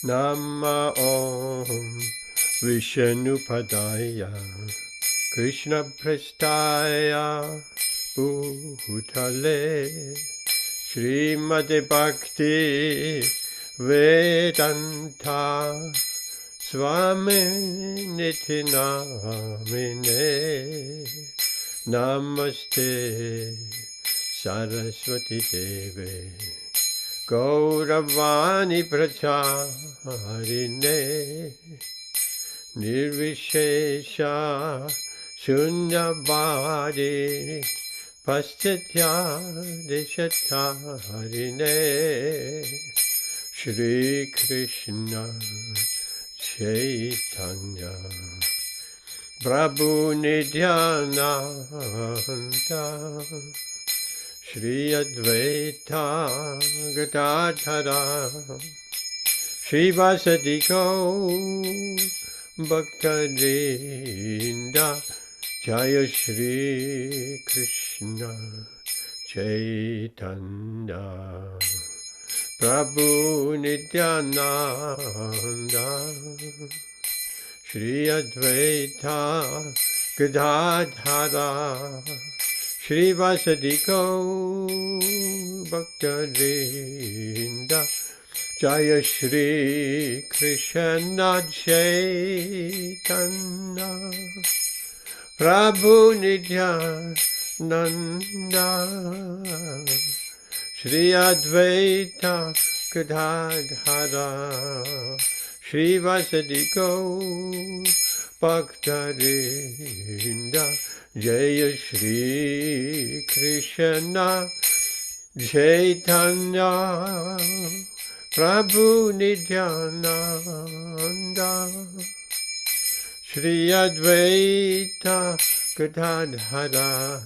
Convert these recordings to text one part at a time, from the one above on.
Nama Om Vishnupadaya Krishna Prestaya Bhutale Srimati Bhakti Vedanta Swami Niti Namine Namaste Saraswati Deve Gauravani Pracharine Nirvishesha Shunyavadi Paschatya Deshatarine Shri Krishna Chaitanya Prabhu Nityananda Shri Advaita Gadadhara Shri Vasadiko Bhaktarinda Jaya Shri Krishna Chaitanya Prabhu Nityananda Shri Advaita Gadadhara Shri Vasadiko Bhaktarinda Jaya Shri Krishna Chaitanya Prabhu Nityananda Shri Advaita Gadadhara Shri Vasadiko Bhaktarinda Jaya Shri Krishna Chaitanya Prabhu Nityananda Shri Advaita Gadadhara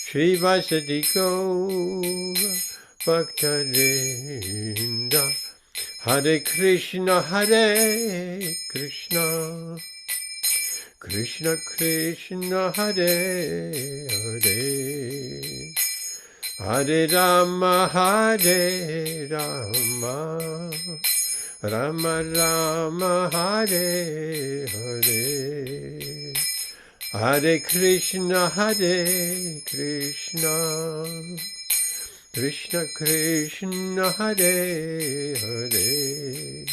Shri Vasadiko Bhaktarinda Hare Krishna Krishna Krishna Hare Hare Hare Rama Hare Rama Rama Rama Hare Hare Hare Krishna Krishna Krishna Hare Hare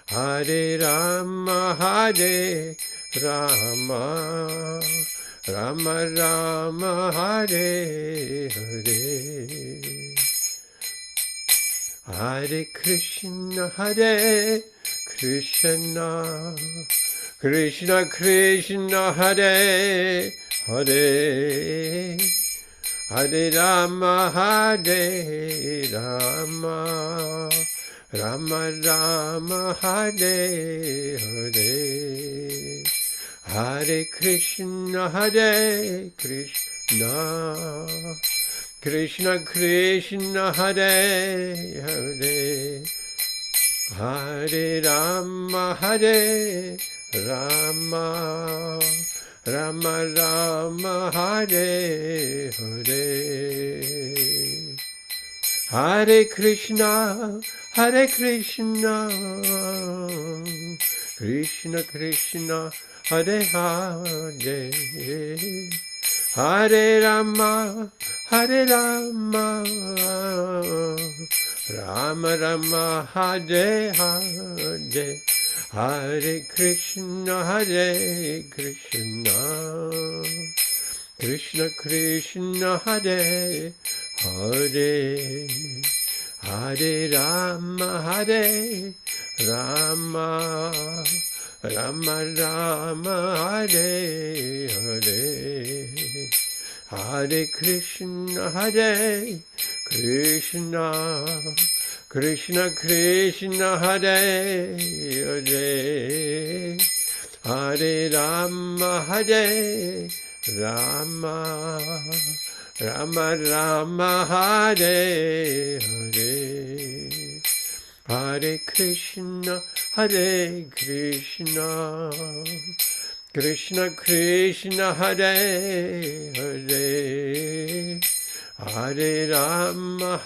Hare Rama Hare Rama Rama Rama Hare Hare Hare Krishna Krishna Krishna Hare Hare Hare Rama Rama Rama Hare Hare Hare Krishna Krishna Krishna Hare Hare Hare Rama Rama Rama Rama Hare Hare Hare Krishna Krishna Krishna Hare Hare Hare Rama Rama Rama Hare Hare Hare Krishna Krishna Krishna Hare Hare Hare Rama Rama Rama Rama Hare Hare Hare Krishna Krishna Krishna Hare Hare Hare Rama Rama Rama Rama Hare Hare Hare Krishna Krishna Krishna Hare Hare Hare Rama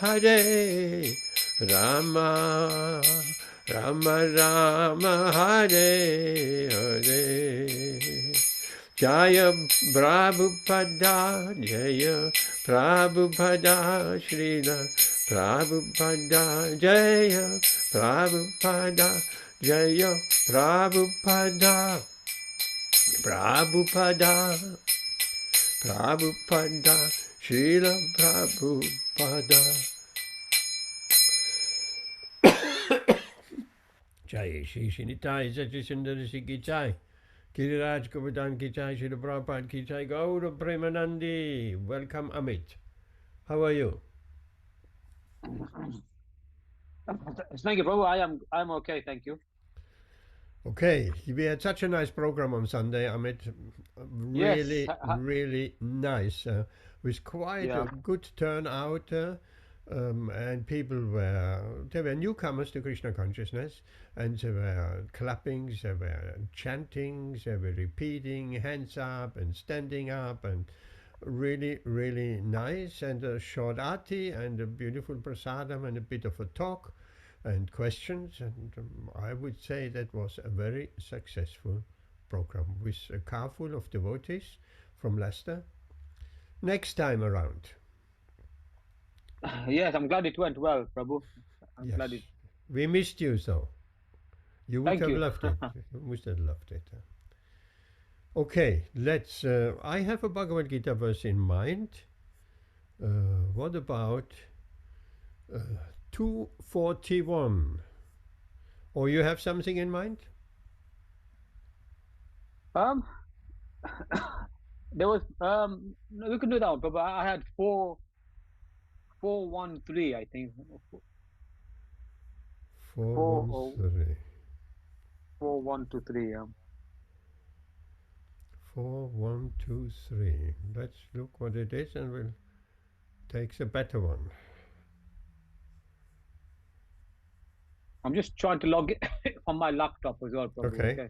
Rama Rama Rama Hare Hare. Jaya Prabhupada, Jaya Prabhupada, Srila Prabhupada, Jaya Prabhupada, Jaya Prabhupada, Prabhupada, Prabhupada, Srila Prabhupada. Jai Shri Shinitai Sachi Sundari Ki Jai. Giriraj Govardhan Ki Jai, Srila Prabhupada Ki Jai, Gaura Premanandi. Welcome, Amit. How are you? Thank you, Prabhu. I'm okay, thank you. Okay, we had such a nice program on Sunday, Amit. Yes. Really nice. With quite a Yeah. good turnout, and people were newcomers to Krishna consciousness, and there were clappings, there were chantings, there were repeating, hands up and standing up, and really nice, and a short arti and a beautiful prasadam and a bit of a talk and questions, and I would say that was a very successful program with a car full of devotees from Leicester. Next time around. Yes, I'm glad it went well, Prabhu. I'm Yes. glad it. We missed you, so you would Thank have you. loved it. You must have loved it. Okay, let's. I have a Bhagavad Gita verse in mind. What about 241? Or you have something in mind? Um, there was no, we can do that one, Prabhu. I had 413, I think. 4 413. 4123. 4123. Let's look what it is and we'll take the better one. I'm just trying to log it on my laptop as well, Prabhu. Okay.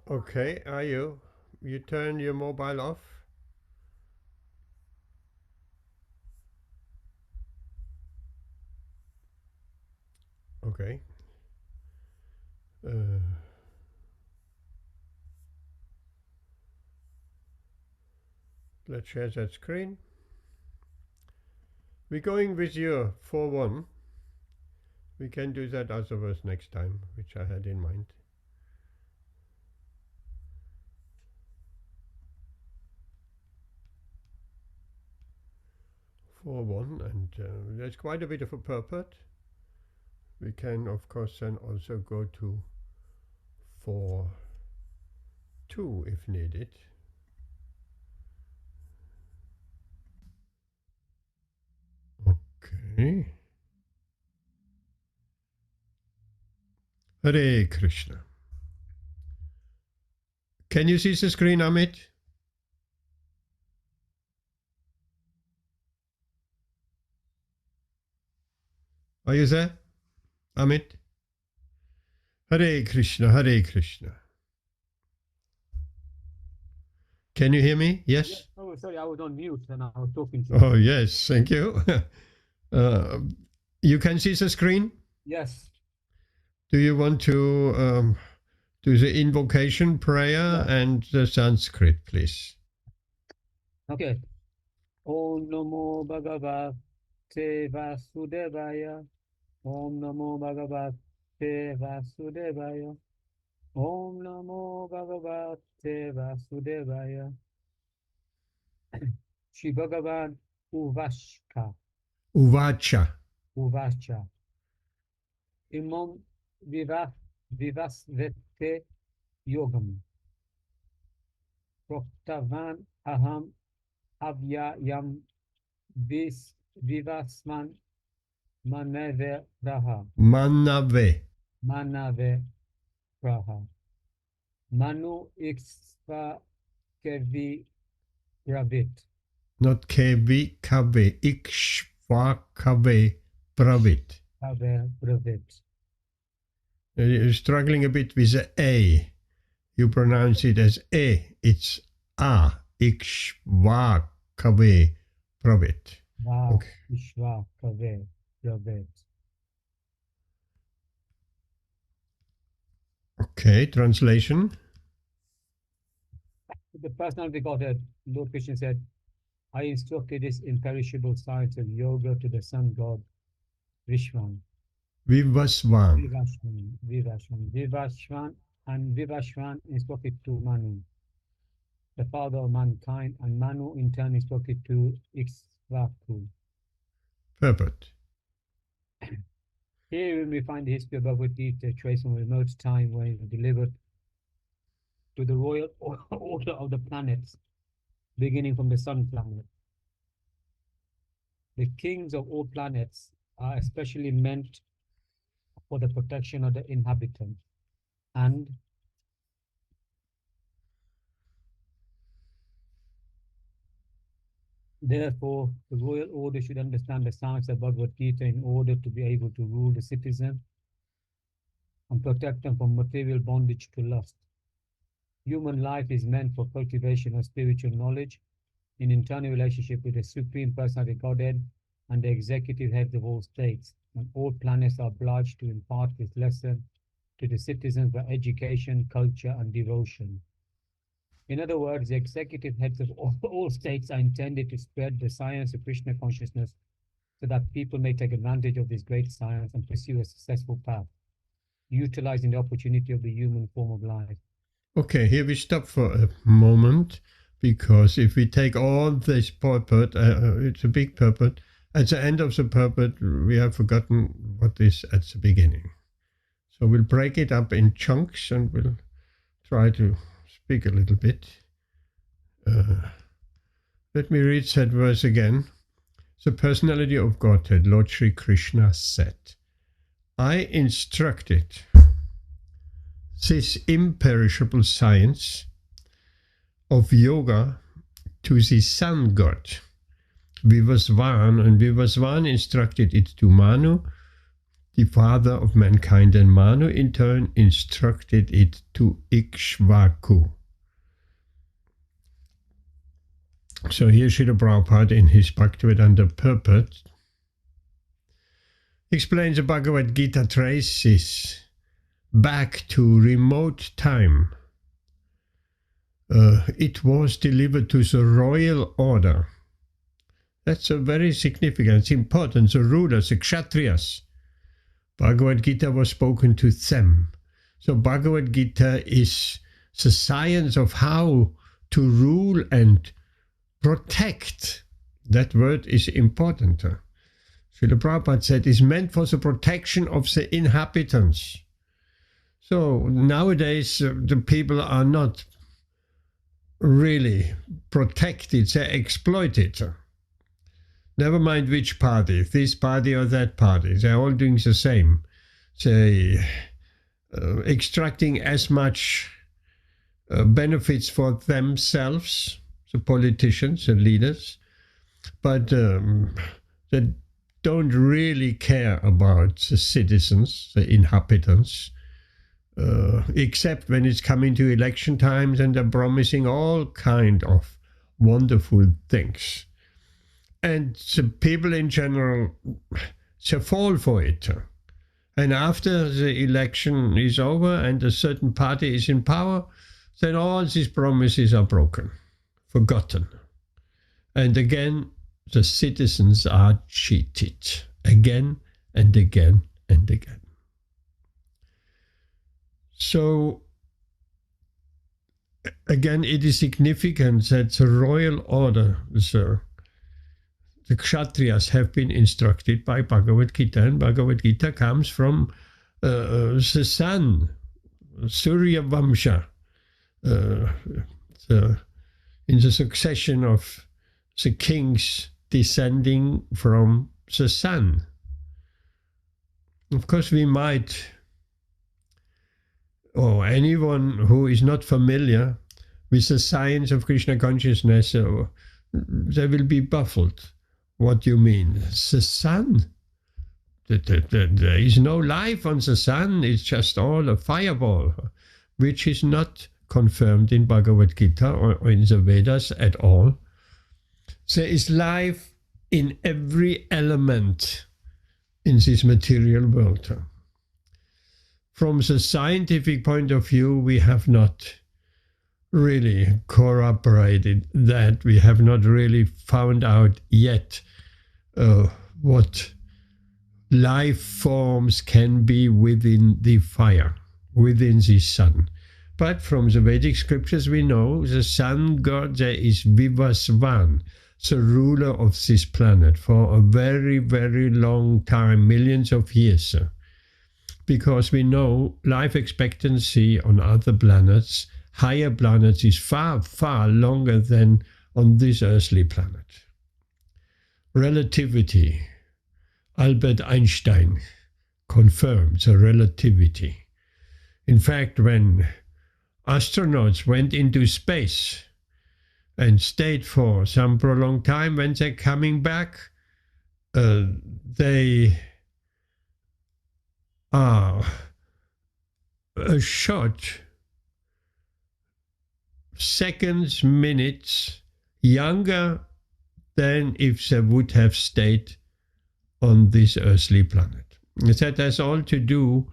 Okay, are you? You turn your mobile off? Okay. Let's share that screen. We're going with your 4-1. We can do that other verse next time, which I had in mind. 4-1, and there's quite a bit of a purport. We can, of course, then also go to 4-2 if needed. Okay. Hare Krishna. Can you see the screen, Amit? Are you there, Amit? Hare Krishna, Hare Krishna. Can you hear me? Yes? Yeah. Oh, sorry, I was on mute and I was talking to you. Oh, yes, thank you. You can see the screen? Yes. Do you want to do the invocation prayer and the Sanskrit, please? Okay. Om Namo Bhagavate Vasudevaya. Om Namo Bhagavate Vasudevaya. Om Namo Bhagavate Vasudevaya. Shri Bhagavan Uvashka. Uvacha. Uvacha. Imam Vivasvete Yogam. Proktavan Aham Avyayam Vivasman Manave Praha. Manave. Manave Praha. Manu Iksva Kevi Bravit. Not kevi, kave. Ikshvakave pravit. Kave Bravit. You're struggling a bit with the A. You pronounce it as A. It's A. Ikshvakave pravit. Wow. Okay. Ishva Kave Bravit. Okay, translation. The personality Godhead, Lord Krishna said, I instructed this imperishable science of yoga to the sun god Vishwan. Vivasvan. Vivashvan, and Vivashvan instructed to Manu, the father of mankind, and Manu in turn instructed to Ikshvaku. Purport. Here we find the history of Bhagavad Gita traced from a remote time when it was delivered to the royal order of the planets, beginning from the sun planet. The kings of all planets are especially meant for the protection of the inhabitants, and therefore the royal order should understand the science of Bhagavad Gita in order to be able to rule the citizen and protect them from material bondage to lust. Human life is meant for cultivation of spiritual knowledge in internal relationship with the Supreme Personality Godhead and the executive heads of all states, and all planets are obliged to impart this lesson to the citizens by education, culture, and devotion. In other words, the executive heads of all states are intended to spread the science of Krishna consciousness so that people may take advantage of this great science and pursue a successful path, utilizing the opportunity of the human form of life. Okay, here we stop for a moment, because if we take all this purport, it's a big purport. At the end of the purport, we have forgotten what is at the beginning. So we'll break it up in chunks and we'll try to speak a little bit. Let me read that verse again. The personality of Godhead, Lord Sri Krishna, said, I instructed this imperishable science of yoga to the sun god Vivasvan, and Vivasvan instructed it to Manu, the father of mankind, and Manu in turn instructed it to Ikshvaku. So here Srila Prabhupada in his Bhaktivedanta purport explains the Bhagavad Gita traces back to remote time. It was delivered to the royal order. That's a very significant, it's important. The rulers, the Kshatriyas. Bhagavad Gita was spoken to them. So Bhagavad Gita is the science of how to rule and protect. That word is important. Srila Prabhupada said is meant for the protection of the inhabitants. So nowadays the people are not really protected, they're exploited. Never mind which party, this party or that party, they're all doing the same. They extracting as much benefits for themselves, the politicians, the leaders, but they don't really care about the citizens, the inhabitants, except when it's coming to election times and they're promising all kind of wonderful things. And the people in general, they fall for it. And after the election is over and a certain party is in power, then all these promises are broken, forgotten. And again, the citizens are cheated again and again and again. So again, it is significant that the royal order, the Kshatriyas, have been instructed by Bhagavad Gītā, and Bhagavad Gītā comes from the sun, Surya Vamsha, in the succession of the kings descending from the sun. Of course, we might, or anyone who is not familiar with the science of Krishna consciousness, they will be baffled. What do you mean? The sun? There is no life on the sun, it's just all a fireball, which is not confirmed in Bhagavad Gītā or in the Vedas at all. There is life in every element in this material world. From the scientific point of view, we have not really corroborated that. We have not really found out yet what life forms can be within the fire, within the sun. But from the Vedic scriptures we know the sun god there is Vivasvan, the ruler of this planet for a very, very long time, millions of years. Because we know life expectancy on other planets, higher planets, is far, far longer than on this earthly planet. Relativity. Albert Einstein confirmed the relativity. In fact, when astronauts went into space and stayed for some prolonged time, when they're coming back, they are a short seconds, minutes younger than if they would have stayed on this earthly planet. That has all to do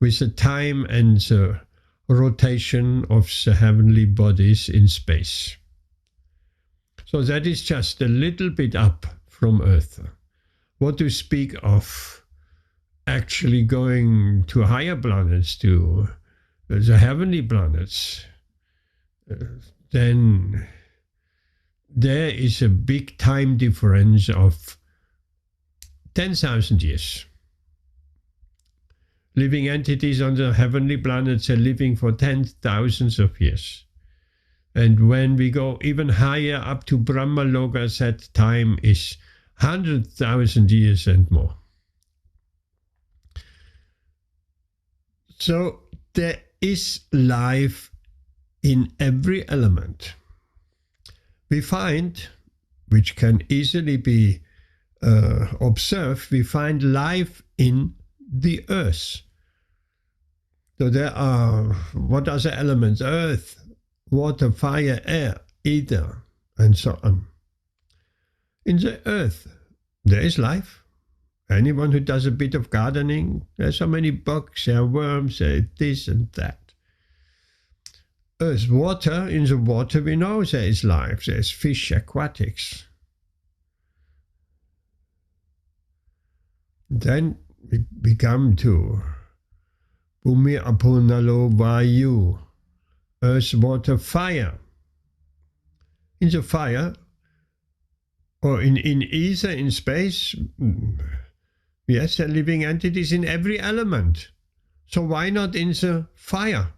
with the time and the rotation of the heavenly bodies in space. So that is just a little bit up from Earth. What to speak of actually going to higher planets, to the heavenly planets, then there is a big time difference of 10,000 years. Living entities on the heavenly planets are living for 10,000s of years. And when we go even higher up to Brahma Loka, that time is 100,000 years and more. So there is life in every element. We find, which can easily be observed, we find life in the earth. So there are, what are the elements? Earth, water, fire, air, ether, and so on. In the earth, there is life. Anyone who does a bit of gardening, there's so many bugs, there are worms, there this and that. Earth, water, in the water we know there is life, there's fish, aquatics. Then we come to Bhumi, Apo, Nalo, Vayu, earth, water, fire. In the fire, or in ether, in space, yes, there are living entities in every element. So why not in the fire?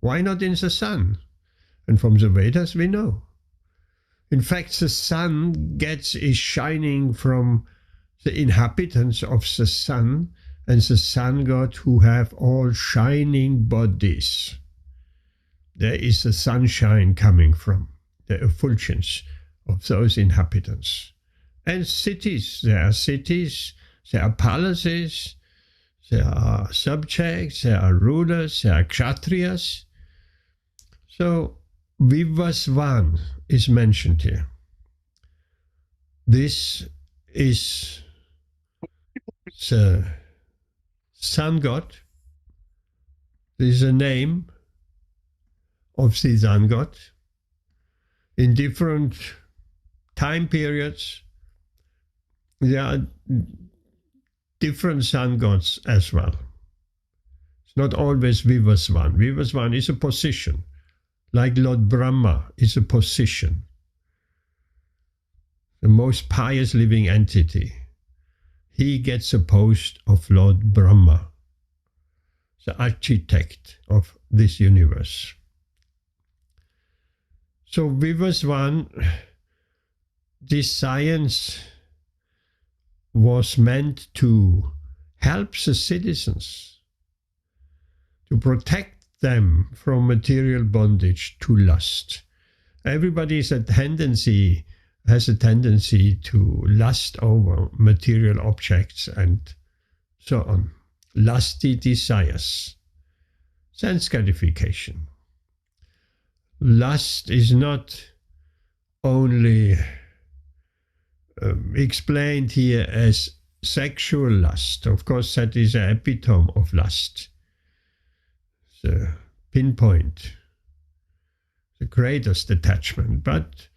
Why not in the sun? And from the Vedas we know. In fact, the sun is shining from the inhabitants of the sun and the sun god who have all shining bodies. There is the sunshine coming from the effulgence of those inhabitants. And cities, there are palaces, there are subjects, there are rulers, there are kshatriyas. So Vivasvan is mentioned here. This is the sun god. This is a name of the sun god. In different time periods, there are different sun gods as well. It's not always Vivasvan. Vivasvan is a position, like Lord Brahma is a position, the most pious living entity. He gets a post of Lord Brahma, the architect of this universe. So Vivasvan, this science was meant to help the citizens, to protect them from material bondage to lust. Everybody has a tendency to lust over material objects and so on. Lusty desires, sense gratification. Lust is not only explained here as sexual lust. Of course, that is an epitome of lust. The pinpoint, the greatest attachment. But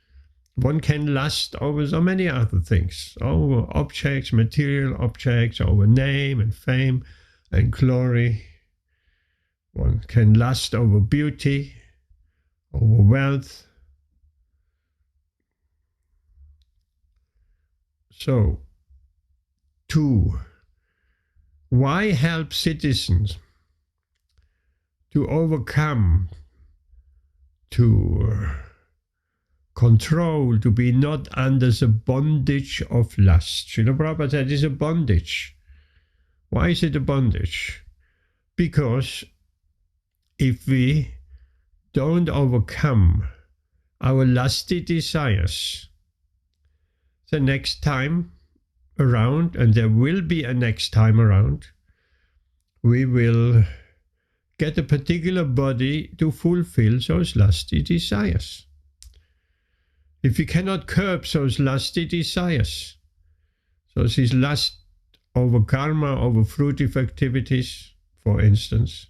one can lust over so many other things, over objects, material objects, over name and fame and glory. One can lust over beauty, over wealth. So, why help citizens to overcome, to control, to be not under the bondage of lust? Srila Prabhupada said it is a bondage. Why is it a bondage? Because if we don't overcome our lusty desires, the next time around, and there will be a next time around, we will get a particular body to fulfill those lusty desires. If we cannot curb those lusty desires, so this lust over karma, over fruitive activities, for instance,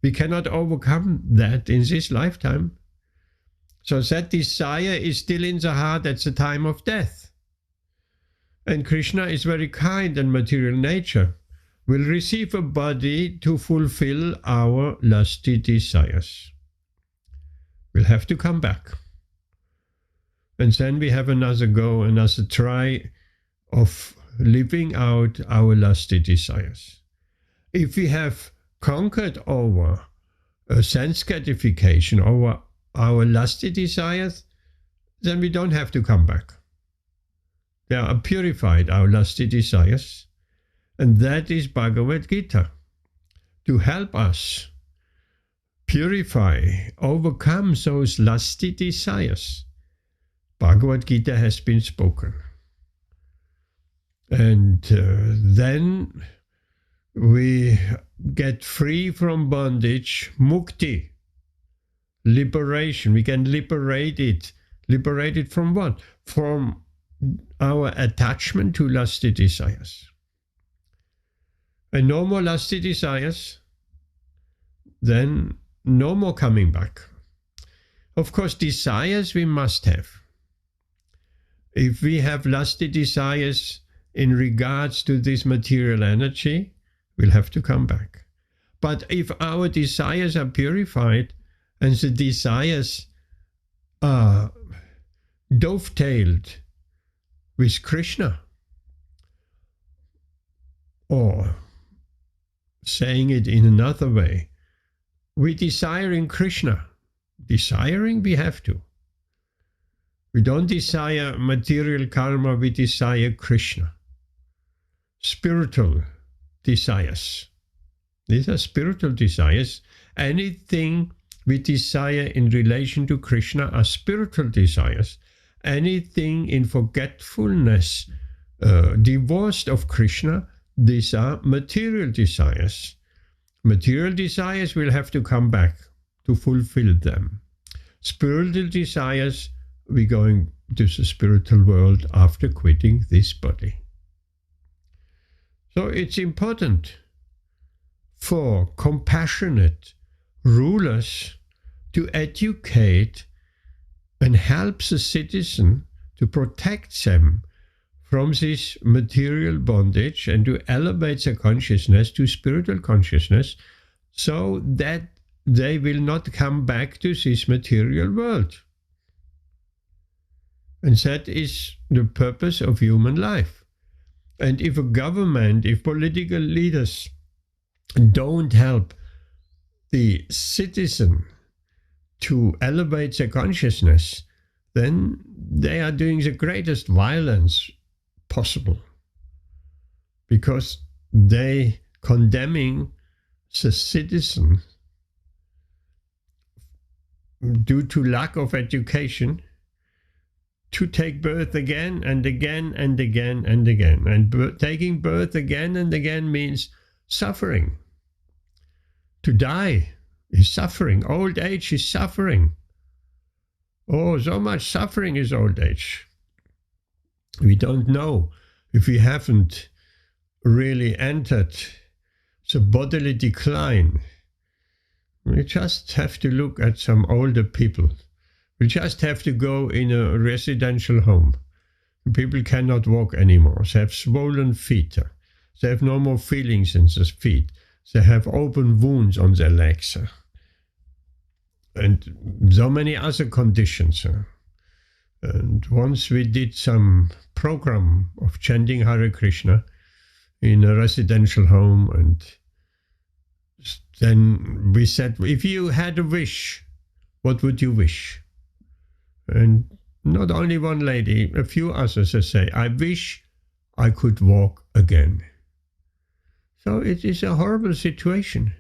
we cannot overcome that in this lifetime. So that desire is still in the heart at the time of death. And Krishna is very kind, and material nature will receive a body to fulfill our lusty desires. We'll have to come back. And then we have another go, another try of living out our lusty desires. If we have conquered over sense gratification, over our lusty desires, then we don't have to come back. They are purified, our lusty desires. And that is Bhagavad Gītā, to help us purify, overcome those lusty desires. Bhagavad Gītā has been spoken. And then we get free from bondage, mukti, liberation. We can liberate it. Liberate it from what? From our attachment to lusty desires. And no more lusty desires, then no more coming back. Of course, desires we must have. If we have lusty desires in regards to this material energy, we'll have to come back. But if our desires are purified and the desires are dovetailed with Krishna, or saying it in another way, we desire in Krishna. Desiring we have to. We don't desire material karma, we desire Krishna. Spiritual desires. These are spiritual desires. Anything we desire in relation to Krishna are spiritual desires. Anything in forgetfulness, divorced of Krishna, these are material desires. Material desires will have to come back to fulfill them. Spiritual desires, we're going to the spiritual world after quitting this body. So it's important for compassionate rulers to educate and help the citizen, to protect them from this material bondage and to elevate their consciousness to spiritual consciousness, so that they will not come back to this material world. And that is the purpose of human life. And if a government, if political leaders don't help the citizen to elevate their consciousness, then they are doing the greatest violence possible, because they condemning the citizen due to lack of education to take birth again and again and again and again. And taking birth again and again means suffering. To die is suffering. Old age is suffering. Oh, so much suffering is old age. We don't know if we haven't really entered the bodily decline. We just have to look at some older people. We just have to go in a residential home. People cannot walk anymore. They have swollen feet. They have no more feelings in the feet. They have open wounds on their legs. And so many other conditions. And once we did some program of chanting Hare Krishna in a residential home, and then we said, if you had a wish, what would you wish? And not only one lady, a few others say, I wish I could walk again. So it is a horrible situation.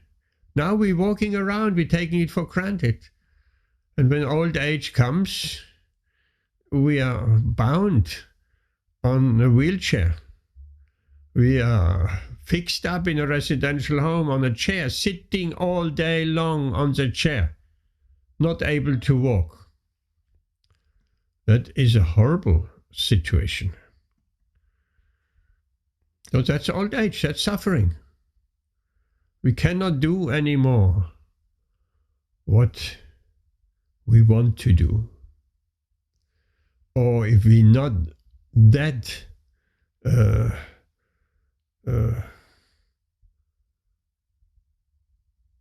Now we're walking around, we're taking it for granted. And when old age comes, we are bound on a wheelchair. We are fixed up in a residential home on a chair, sitting all day long on the chair, not able to walk. That is a horrible situation. So that's old age, that's suffering. We cannot do anymore what we want to do. Or if we're not that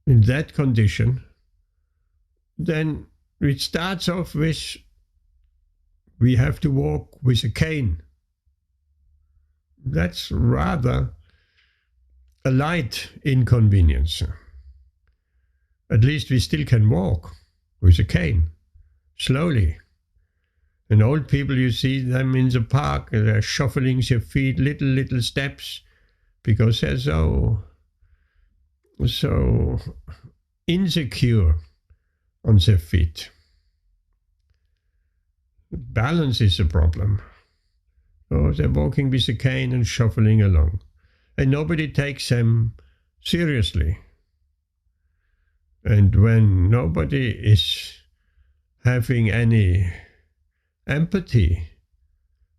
in that condition, then it starts off with we have to walk with a cane. That's rather a light inconvenience. At least we still can walk with a cane, slowly. And old people, you see them in the park, they're shuffling their feet, little steps, because they're so insecure on their feet. Balance is a problem. So they're walking with a cane and shuffling along. And nobody takes them seriously. And when nobody is having any empathy,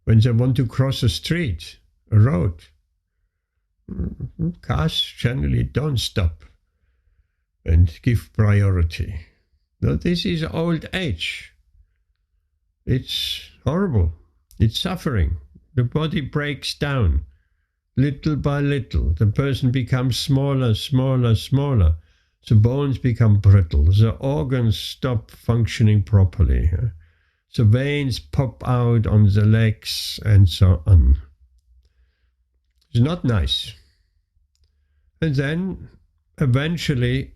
when they want to cross a street, a road, cars generally don't stop and give priority. No, this is old age. It's horrible. It's suffering. The body breaks down little by little. The person becomes smaller. The bones become brittle. The organs stop functioning properly. The veins pop out on the legs and so on. It's not nice. And then eventually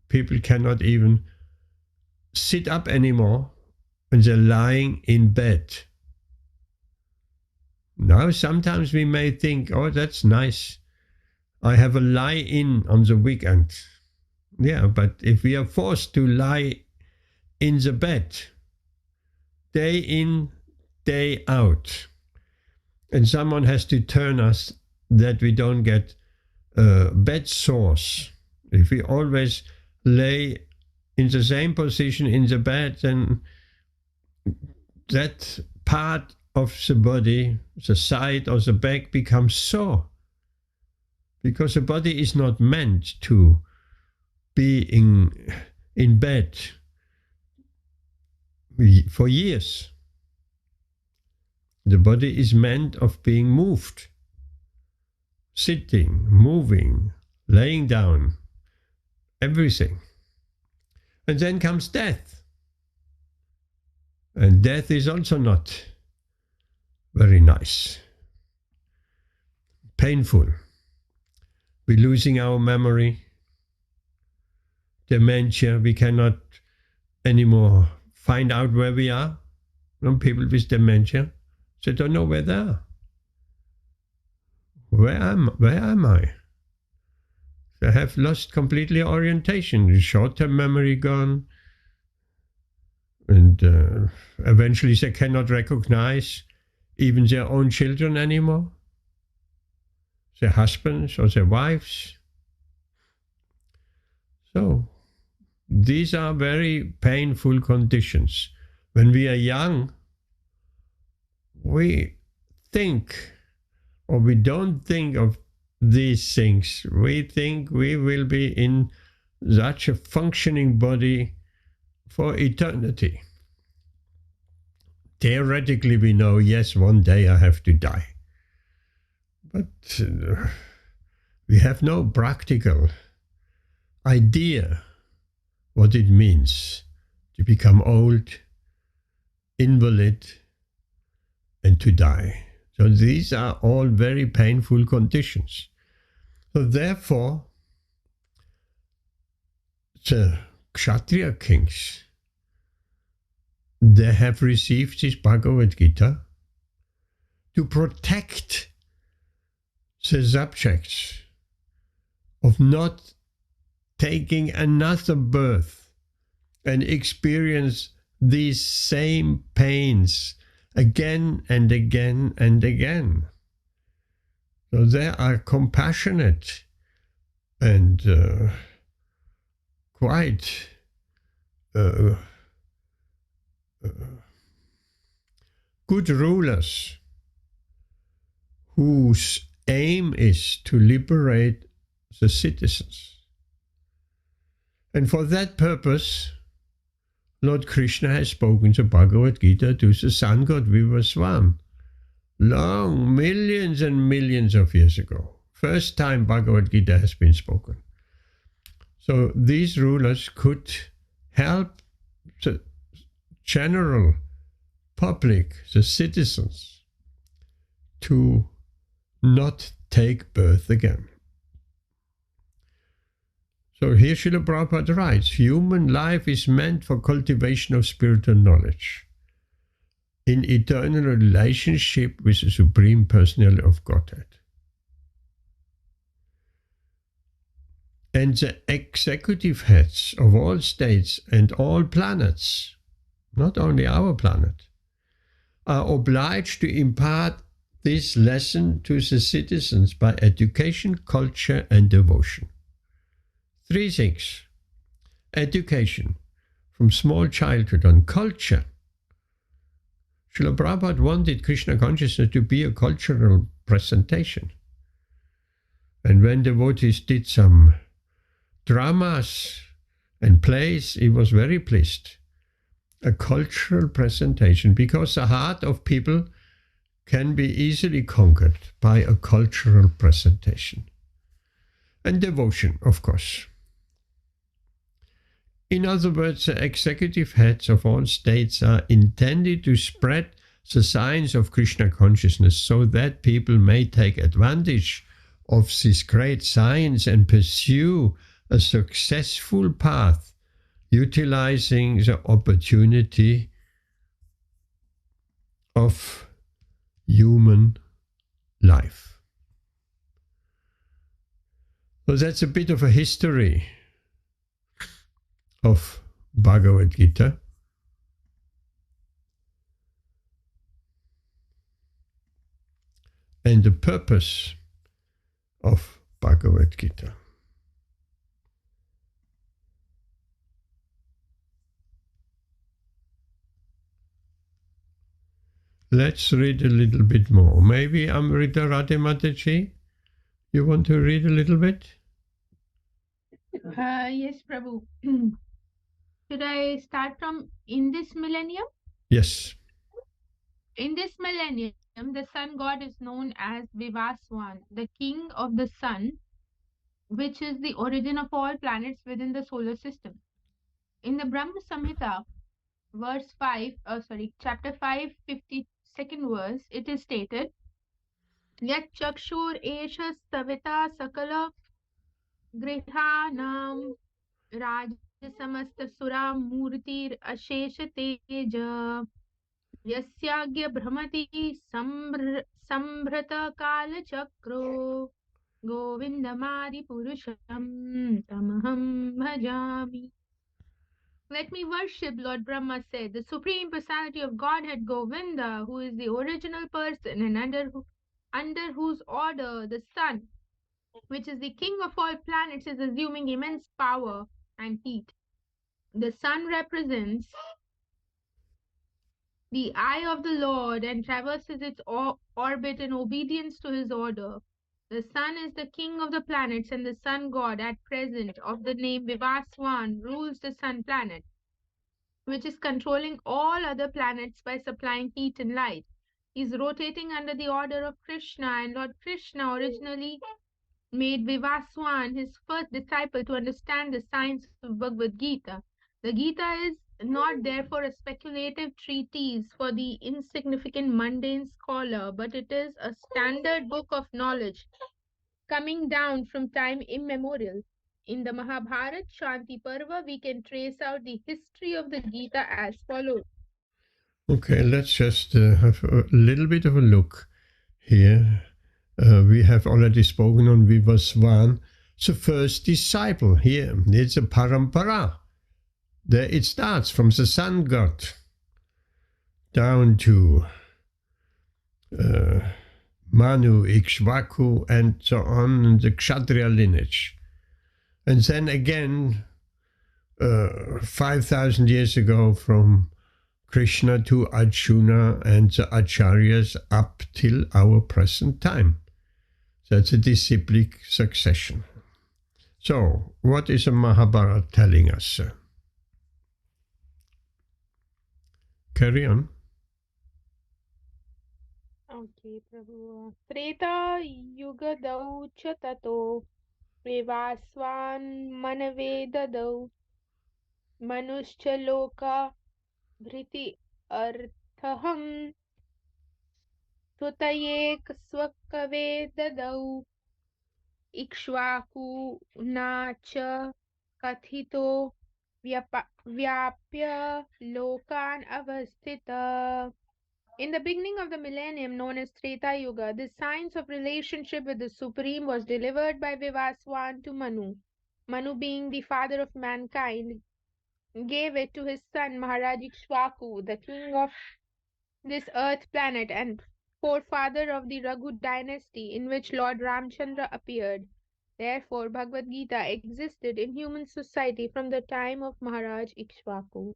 people cannot even sit up anymore, and they're lying in bed. Now sometimes we may think, oh, that's nice. I have a lie-in on the weekend. Yeah, but if we are forced to lie in the bed, day in, day out, and someone has to turn us that we don't get bed sores. If we always lay in the same position in the bed, then that part of the body, the side or the back, becomes sore. Because the body is not meant to be in bed for years. The body is meant of being moved, sitting, moving, laying down, everything. And then comes death. And death is also not very nice. Painful. We're losing our memory. Dementia. We cannot anymore find out where we are. Some people with dementia, they don't know where they are. Where am I? They have lost completely orientation. Short-term memory gone. And eventually they cannot recognize even their own children anymore. Their husbands or their wives. So, these are very painful conditions. When we are young, we think, or we don't think of these things. We think we will be in such a functioning body for eternity. Theoretically, we know, yes, one day I have to die. But we have no practical idea what it means to become old, invalid, and to die. So these are all very painful conditions. So therefore, the Kshatriya kings, they have received this Bhagavad Gītā to protect the subjects of not taking another birth and experience these same pains again and again and again. So they are compassionate and quite good rulers whose aim is to liberate the citizens. And for that purpose, Lord Krishna has spoken the Bhagavad Gītā to the sun god Vivaswan, long, millions and millions of years ago. First time Bhagavad Gītā has been spoken. So these rulers could help the general public, the citizens, to not take birth again. So here Srila Prabhupada writes, human life is meant for cultivation of spiritual knowledge in eternal relationship with the Supreme Personality of Godhead. And the executive heads of all states and all planets, not only our planet, are obliged to impart this lesson to the citizens by education, culture, and devotion. Three things: education from small childhood on, culture. Srila Prabhupada wanted Krishna consciousness to be a cultural presentation. And when devotees did some dramas and plays, he was very pleased. A cultural presentation, because the heart of people can be easily conquered by a cultural presentation. And devotion, of course. In other words, the executive heads of all states are intended to spread the science of Krishna consciousness so that people may take advantage of this great science and pursue a successful path, utilizing the opportunity of human life. So that's a bit of a history of Bhagavad Gītā. And the purpose of Bhagavad Gītā. Let's read a little bit more. Maybe Amrita Radhe Mataji, you want to read a little bit? Yes, Prabhu. Should I start from in this millennium? Yes. In this millennium, the sun god is known as Vivaswan, the king of the sun, which is the origin of all planets within the solar system. In the Brahma Samhita, chapter 5, 52nd verse, it is stated, Yat chakshur esha savita sakala grihanam rajasamasta sura murtir ashesha teja यस्याज्ञ भ्रमति संभृत कालचक्रो गोविन्दमादिपुरुषं तमहं bhajami. Let me worship, Lord Brahma said, the Supreme Personality of Godhead Govinda, who is the original person and under whose order the sun, which is the king of all planets, is assuming immense power and heat. The sun represents the eye of the Lord and traverses its orbit in obedience to his order. The sun is the king of the planets, and the sun god at present of the name Vivaswan rules the sun planet, which is controlling all other planets by supplying heat and light. He is rotating under the order of Krishna, and Lord Krishna originally made Vivaswan his first disciple to understand the science of Bhagavad Gita. The Gita is not therefore a speculative treatise for the insignificant mundane scholar, but it is a standard book of knowledge coming down from time immemorial. In the Mahabharata Shanti Parva, we can trace out the history of the Gita as follows. Okay, let's just have a little bit of a look here. We have already spoken on Vivaswan, the first disciple here. It's a parampara. There it starts from the sun god down to Manu, Ikshvaku, and so on, the Kshatriya lineage. And then again, 5,000 years ago, from Krishna to Arjuna and the Acharyas up till our present time. That's a disciplic succession. So, what is a Mahabharata telling us? Carry on. Okay, Prabhu. Treta Yuga Dau Chatato Vivaswan Manavedadau Manushcha Loka Dhriti Arthaham Tutayek Swakavedadau Ikshvaku Nacha Kathito Vyapya Lokan Avastita. In the beginning of the millennium known as Treta Yuga, the science of relationship with the Supreme was delivered by Vivaswan to Manu. Manu, being the father of mankind, gave it to his son Maharaj Ikshvaku, the king of this earth planet and forefather of the Raghu dynasty in which Lord Ramchandra appeared. Therefore, Bhagavad Gita existed in human society from the time of Maharaj Ikshvaku.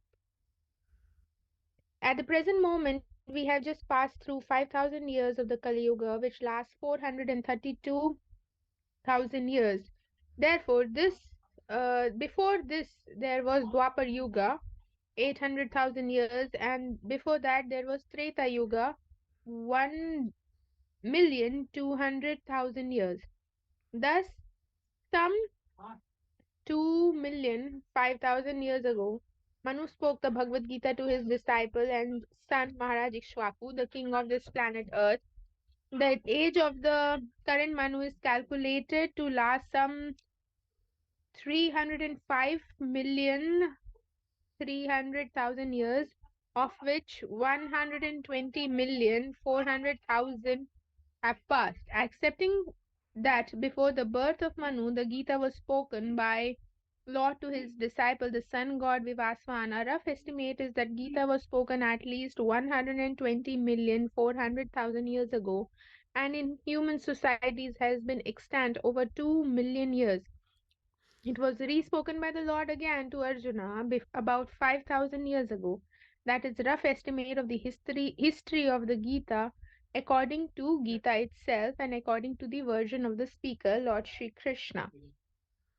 At the present moment, we have just passed through 5,000 years of the Kali Yuga, which lasts 432,000 years. Therefore, before this, there was Dwapar Yuga, 800,000 years, and before that, there was Treta Yuga, 1,200,000 years. Thus, some 2,005,000 years ago, Manu spoke the Bhagavad Gita to his disciple and son Maharaj Ikshvaku, the king of this planet Earth. The age of the current Manu is calculated to last some 305,300,000 years, of which 120,400,000 have passed. Accepting that before the birth of Manu, the Gita was spoken by Lord to his disciple, the sun god Vivaswan. A rough estimate is that Gita was spoken at least 120,400,000 years ago, and in human societies has been extant over 2 million years. It was re-spoken by the Lord again to Arjuna about 5,000 years ago. That is rough estimate of the history of the Gita according to Gita itself and according to the version of the speaker, Lord Sri Krishna.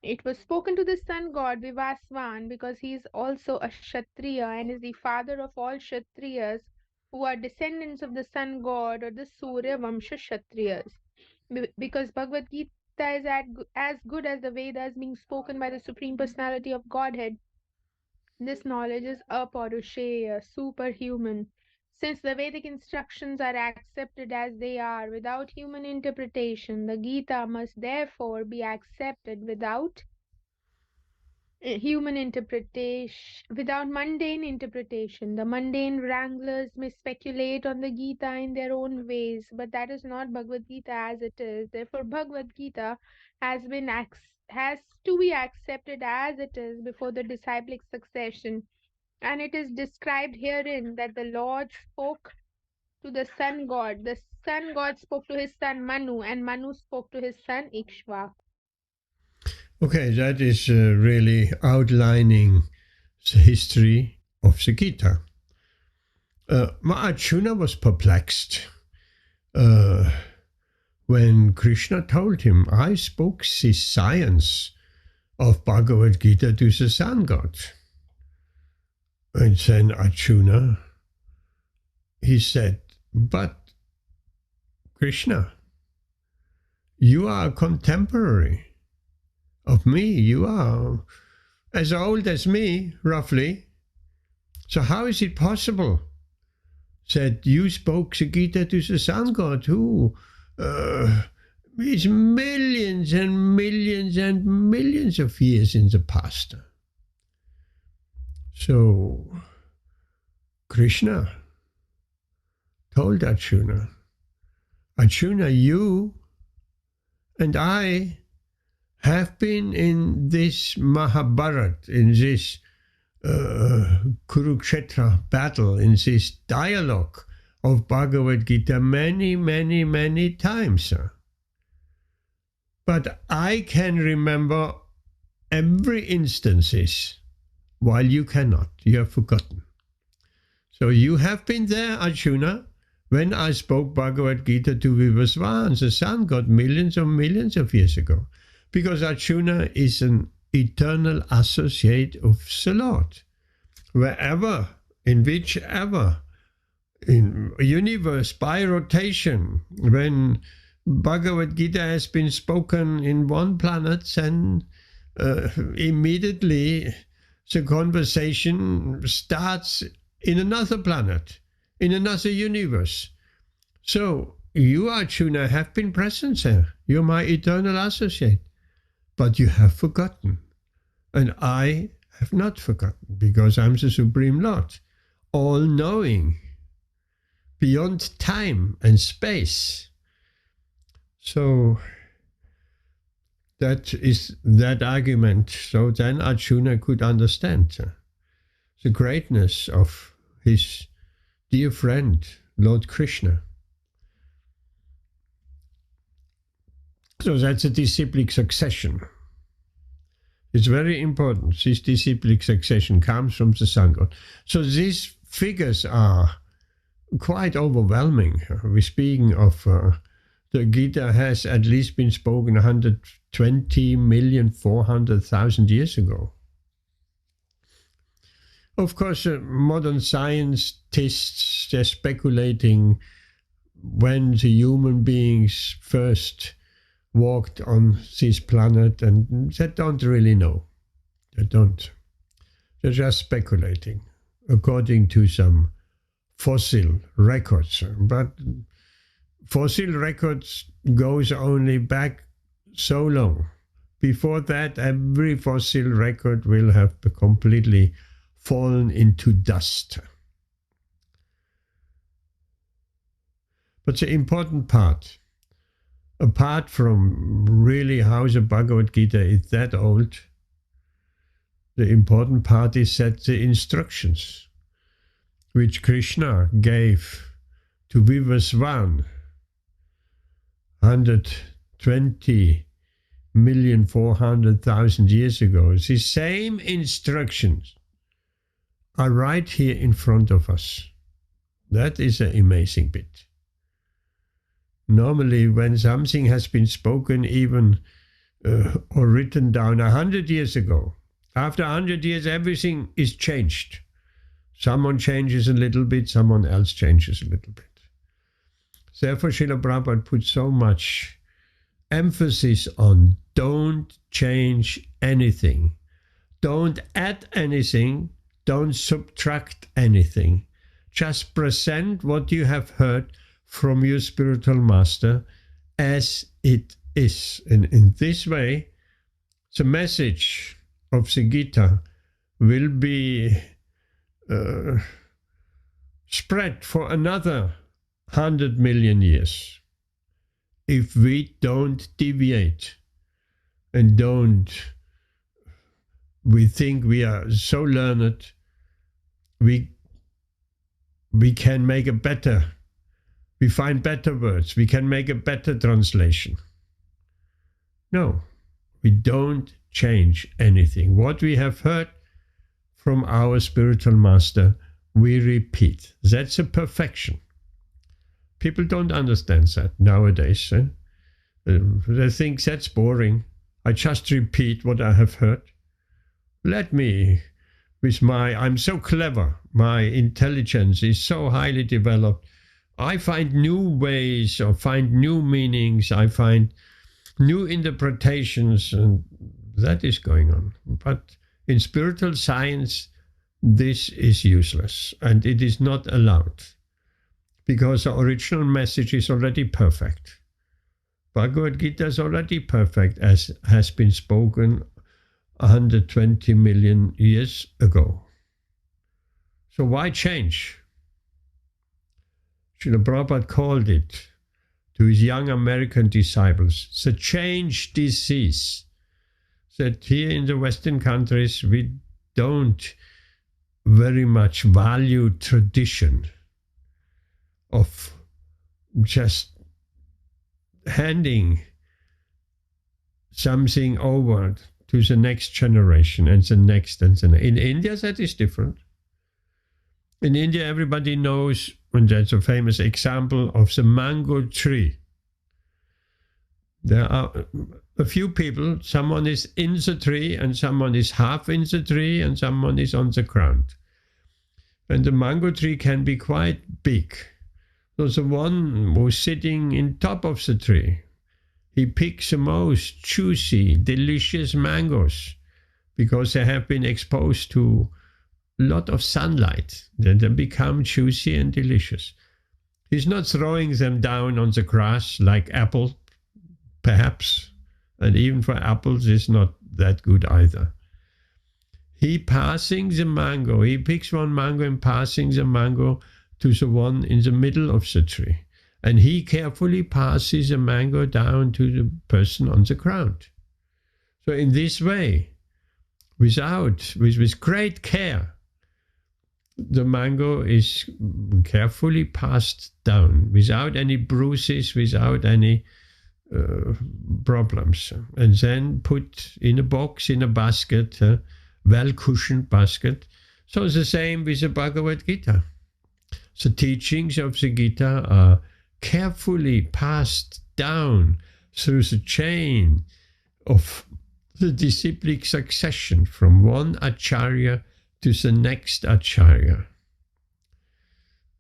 It was spoken to the sun god Vivaswan because he is also a Kshatriya and is the father of all Kshatriyas who are descendants of the sun god or the Surya Vamsha Kshatriyas. Because Bhagavad Gita is as good as the Vedas being spoken by the Supreme Personality of Godhead, This knowledge is aparusheya, superhuman. Since the Vedic instructions are accepted as they are without human interpretation, the Gita must therefore be accepted without human interpretation, without mundane interpretation. The mundane wranglers may speculate on the Gita in their own ways, but that is not Bhagavad Gita as it is. Therefore, Bhagavad Gita has to be accepted as it is before the disciplic succession, and it is described herein that the Lord spoke to the sun god. The sun god spoke to his son Manu, and Manu spoke to his son Ikshva. Okay, that is really outlining the history of the Gita. Arjuna was perplexed when Krishna told him, I spoke the science of Bhagavad Gita to the sun god. And then Arjuna, he said, but Krishna, you are a contemporary of me. You are as old as me, roughly. So how is it possible that you spoke the Gita to the sun god who is millions and millions and millions of years in the past? So Krishna told Arjuna, you and I have been in this Mahabharat, in this Kurukshetra battle, in this dialogue of Bhagavad Gita many, many, many times. But I can remember every instances, while you cannot. You have forgotten. So you have been there, Arjuna, when I spoke Bhagavad Gita to Vivasvan, the sun god, millions of years ago. Because Arjuna is an eternal associate of the Lord. Wherever, in whichever, in universe, by rotation, when Bhagavad Gita has been spoken in one planet, then immediately the conversation starts in another planet, in another universe. So you, Arjuna, have been present there. You're my eternal associate. But you have forgotten. And I have not forgotten, because I'm the Supreme Lord, all-knowing, beyond time and space. So that is that argument. So then Arjuna could understand the greatness of his dear friend, Lord Krishna. So that's a disciplic succession. It's very important. This disciplic succession comes from the sun god. So these figures are quite overwhelming. We're speaking of the Gita has at least been spoken 120,400,000 years ago. Of course, modern scientists, they're speculating when the human beings first walked on this planet, and they don't really know. They don't. They're just speculating according to some fossil records. But fossil records goes only back so long. Before that, every fossil record will have completely fallen into dust. But the important part, apart from really how the Bhagavad Gita is that old, the important part is that the instructions which Krishna gave to Vivasvan 120,400,000 years ago, the same instructions are right here in front of us. That is an amazing bit. Normally, when something has been spoken even or written down 100 years ago, after 100 years, everything is changed. Someone changes a little bit, someone else changes a little bit. Therefore, Srila Prabhupada put so much emphasis on don't change anything. Don't add anything. Don't subtract anything. Just present what you have heard from your spiritual master as it is. And in this way, the message of the Gītā will be spread for another 100 million years if we don't deviate and we think we are so learned, we can make we find better words, we can make a better translation. No, we don't change anything. What we have heard from our spiritual master, we repeat. That's a perfection. People don't understand that nowadays. They think that's boring. I just repeat what I have heard. Let me, I'm so clever, my intelligence is so highly developed. I find new ways or find new meanings. I find new interpretations, and that is going on. But in spiritual science, this is useless and it is not allowed because the original message is already perfect. Bhagavad Gītā is already perfect as has been spoken 120 million years ago. So why change? Srila Prabhupada called it to his young American disciples, the change disease. That here in the Western countries, we don't very much value tradition of just handing something over to the next generation and the next and the next. In India, that is different. In India, everybody knows, and that's a famous example of the mango tree. There are a few people, someone is in the tree and someone is half in the tree and someone is on the ground. And the mango tree can be quite big. So the one who's sitting in top of the tree, he picks the most juicy, delicious mangoes because they have been exposed to a lot of sunlight. Then they become juicy and delicious. He's not throwing them down on the grass like apple, perhaps. And even for apples, it's not that good either. He passing the mango. He picks one mango and passing the mango to the one in the middle of the tree. And he carefully passes the mango down to the person on the ground. So in this way, with great care, the mango is carefully passed down without any bruises, without any problems, and then put in a box, in a basket, a well-cushioned basket. So it's the same with the Bhagavad Gītā. The teachings of the Gītā are carefully passed down through the chain of the disciplic succession from one acharya to the next acharya.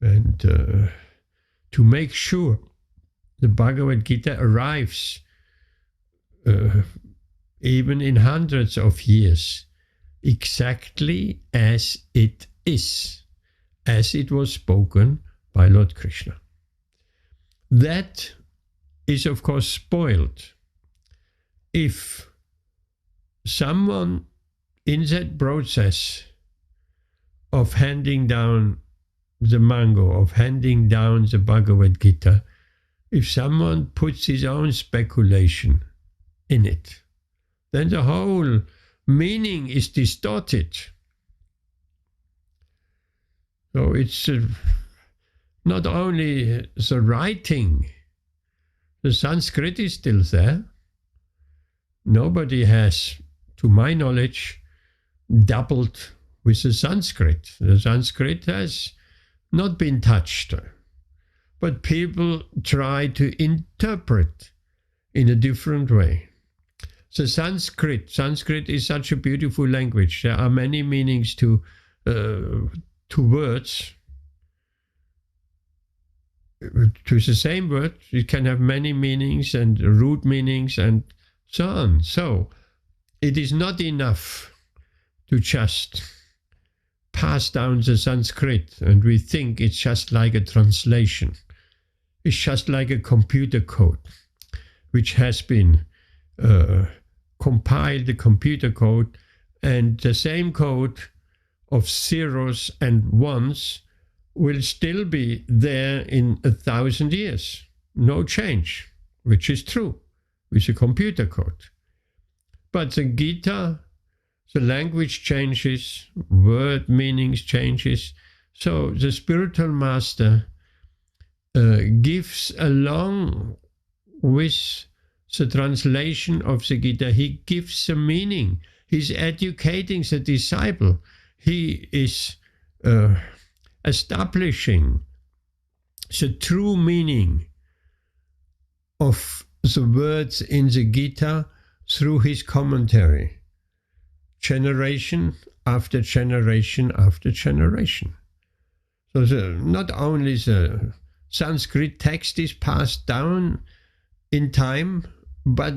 And to make sure the Bhagavad Gītā arrives even in hundreds of years exactly as it is, as it was spoken by Lord Krishna. That is, of course, spoiled if someone in that process of handing down the mango, of handing down the Bhagavad Gītā, if someone puts his own speculation in it, then the whole meaning is distorted. So it's not only the writing, the Sanskrit is still there. Nobody has, to my knowledge, dabbled with the Sanskrit. The Sanskrit has not been touched. But people try to interpret in a different way. So Sanskrit is such a beautiful language. There are many meanings to words. To the same word, it can have many meanings and root meanings and so on. So it is not enough to just passed down the Sanskrit, and we think it's just like a translation. It's just like a computer code, which has been compiled, the computer code, and the same code of zeros and ones will still be there in 1,000 years. No change, which is true with a computer code. But the Gītā, the language changes, word meanings changes. So the spiritual master gives, along with the translation of the Gītā, he gives a meaning. He's educating the disciple. He is establishing the true meaning of the words in the Gītā through his commentary, generation after generation after generation. So not only the Sanskrit text is passed down in time, but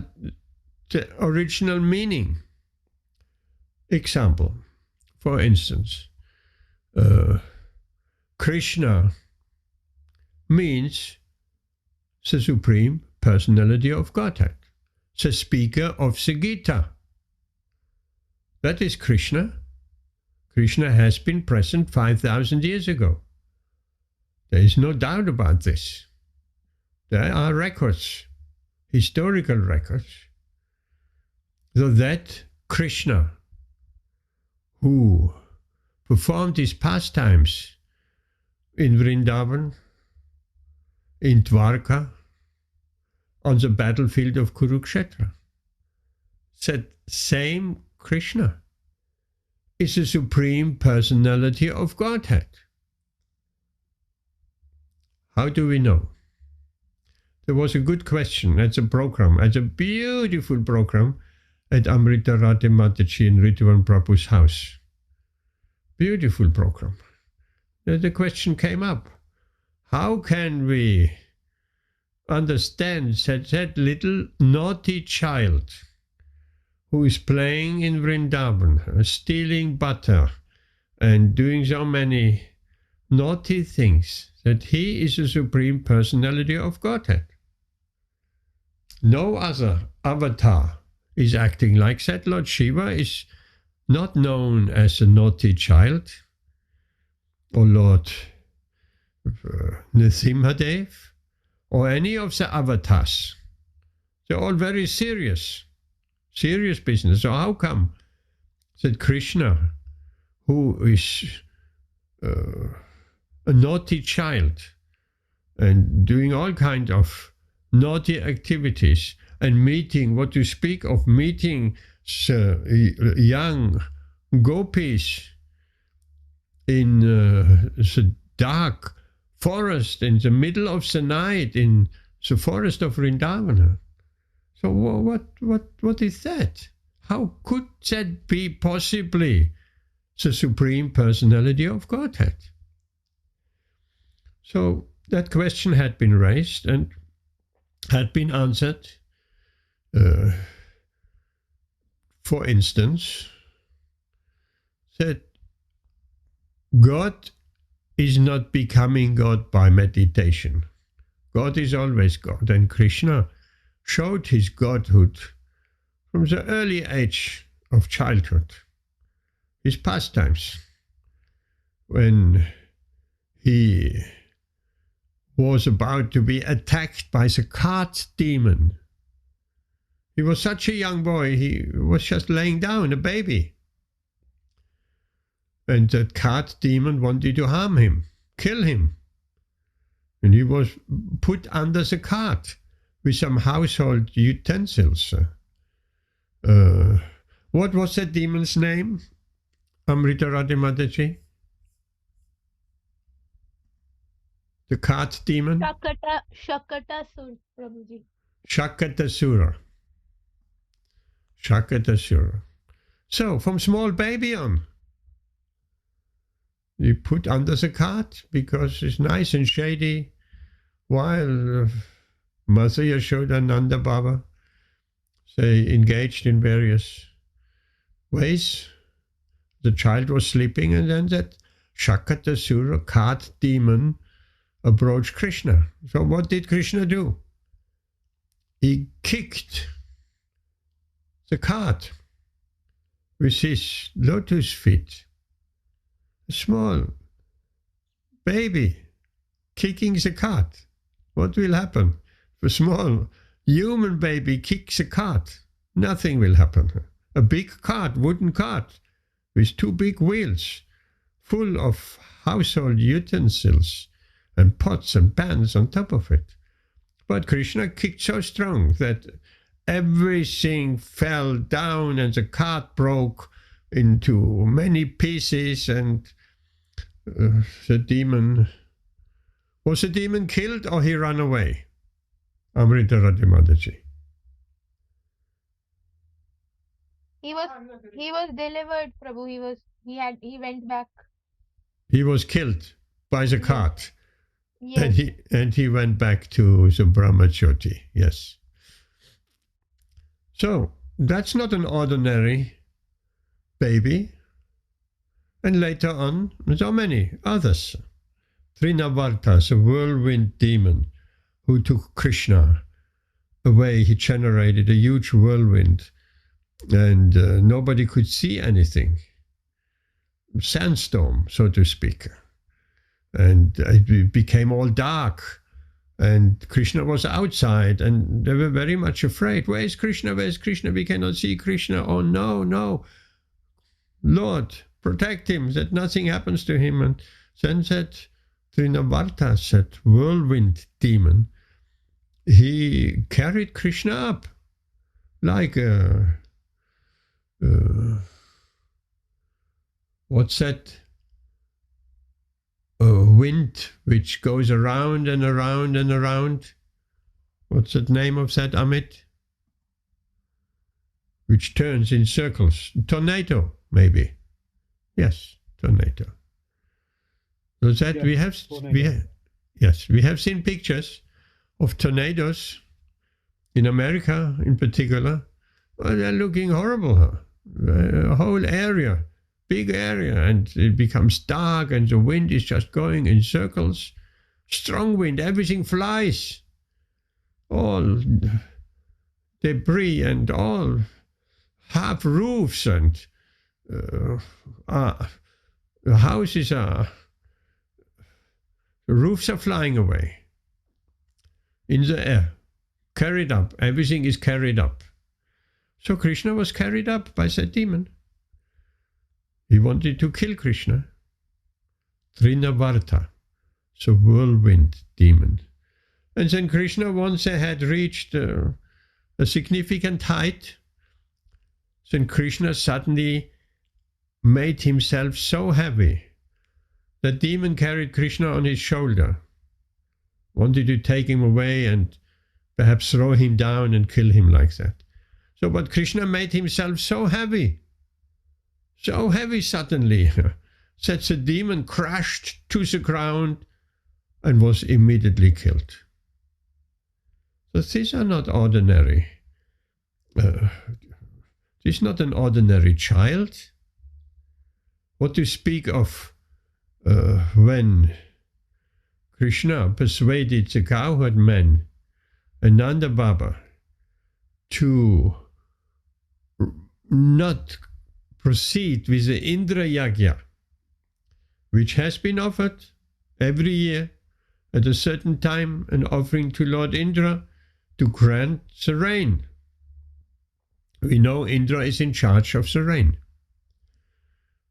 the original meaning. Example, for instance, Krishna means the Supreme Personality of Godhead, the speaker of the Gītā. That is Krishna. Krishna has been present 5,000 years ago. There is no doubt about this. There are records, historical records, so that Krishna, who performed his pastimes in Vrindavan, in Dwarka, on the battlefield of Kurukshetra, that same Krishna is the Supreme Personality of Godhead. How do we know? There was a good question at the program, at a beautiful program at Amrita Radhe Mataji in Ridwan Prabhu's house. Beautiful program. The question came up. How can we understand that little naughty child who is playing in Vrindavan, stealing butter and doing so many naughty things, that he is the Supreme Personality of Godhead? No other avatar is acting like that. Lord Shiva is not known as a naughty child, or Lord Nrsimhadev, or any of the avatars. They're all very serious business. So how come that Krishna, who is a naughty child and doing all kinds of naughty activities and meeting, what to speak of meeting young gopis in the dark forest in the middle of the night in the forest of Vrindavan. So what is that? How could that be possibly the Supreme Personality of Godhead? So that question had been raised and had been answered. For instance, that God is not becoming God by meditation. God is always God, and Krishna showed his godhood from the early age of childhood, his pastimes, when he was about to be attacked by the cart demon. He was such a young boy, he was just laying down, a baby. And that cart demon wanted to harm him, kill him. And he was put under the cart with some household utensils. What was that demon's name, Amrita Radhe Mataji? The cart demon? Shakatasura, Prabhuji. Shakatasura. Shakatasura. So, from small baby on, he put under the cart because it's nice and shady, while Mother Yashoda, Nanda Baba, they engaged in various ways, The child was sleeping, and then that Shakatasura, cat demon, approached Krishna. So what did Krishna do? He kicked the cat with his lotus feet. A small baby kicking the cat. What will happen? If a small human baby kicks a cat, nothing will happen. A big cart, wooden cart, with 2 big wheels, full of household utensils and pots and pans on top of it. But Krishna kicked so strong that everything fell down and the cart broke into many pieces, and the demon... Was the demon killed or he ran away? Amrita Radhimadaji. He was delivered, Prabhu. He went back. He was killed by the cart. Yes. And he went back to the Brahmajyoti. Yes. So that's not an ordinary baby. And later on, there are many others. Trinavartas, a whirlwind demon who took Krishna away. He generated a huge whirlwind, and nobody could see anything. Sandstorm, so to speak. And it became all dark, and Krishna was outside, and they were very much afraid. Where is Krishna? Where is Krishna? We cannot see Krishna. Oh no, no. Lord, protect him, that nothing happens to him. And then said Trinavarta, said whirlwind demon, he carried Krishna up like a what's that? A wind which goes around and around and around. What's the name of that, Amit? Which turns in circles. Tornado, maybe. Yes, tornado. So that Yes, we have seen pictures of tornadoes in America in particular. Well, they're looking horrible. Huh? A whole area, big area, and it becomes dark and the wind is just going in circles. Strong wind, everything flies. All debris and all half roofs and houses are... The roofs are flying away in the air, carried up. Everything is carried up. So Krishna was carried up by that demon. He wanted to kill Krishna. Trinavarta, so whirlwind demon. And then Krishna, once they had reached a significant height, then Krishna suddenly made himself so heavy. The demon carried Krishna on his shoulder, wanted to take him away and perhaps throw him down and kill him like that. So, but Krishna made himself so heavy suddenly, that the demon crashed to the ground and was immediately killed. So these are not ordinary. This is not an ordinary child. What to speak of when Krishna persuaded the cowherd men and Nanda Baba to not proceed with the Indra Yagya, which has been offered every year at a certain time, an offering to Lord Indra to grant the rain. We know Indra is in charge of the rain.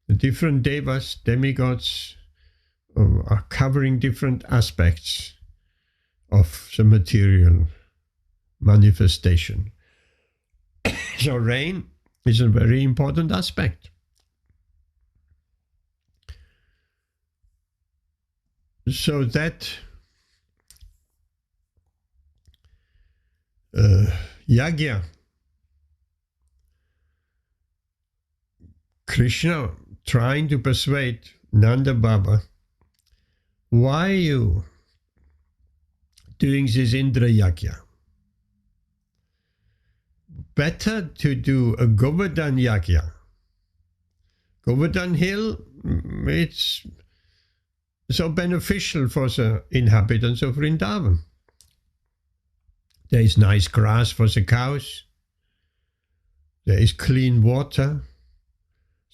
The different devas, demigods, are covering different aspects of the material manifestation. So rain is a very important aspect. So that yagya, Krishna trying to persuade Nanda Baba, why are you doing this Indra Yagya? Better to do a Govardhan Yagya, Govardhan Hill, it's so beneficial for the inhabitants of Vrindavan. There is nice grass for the cows. There is clean water.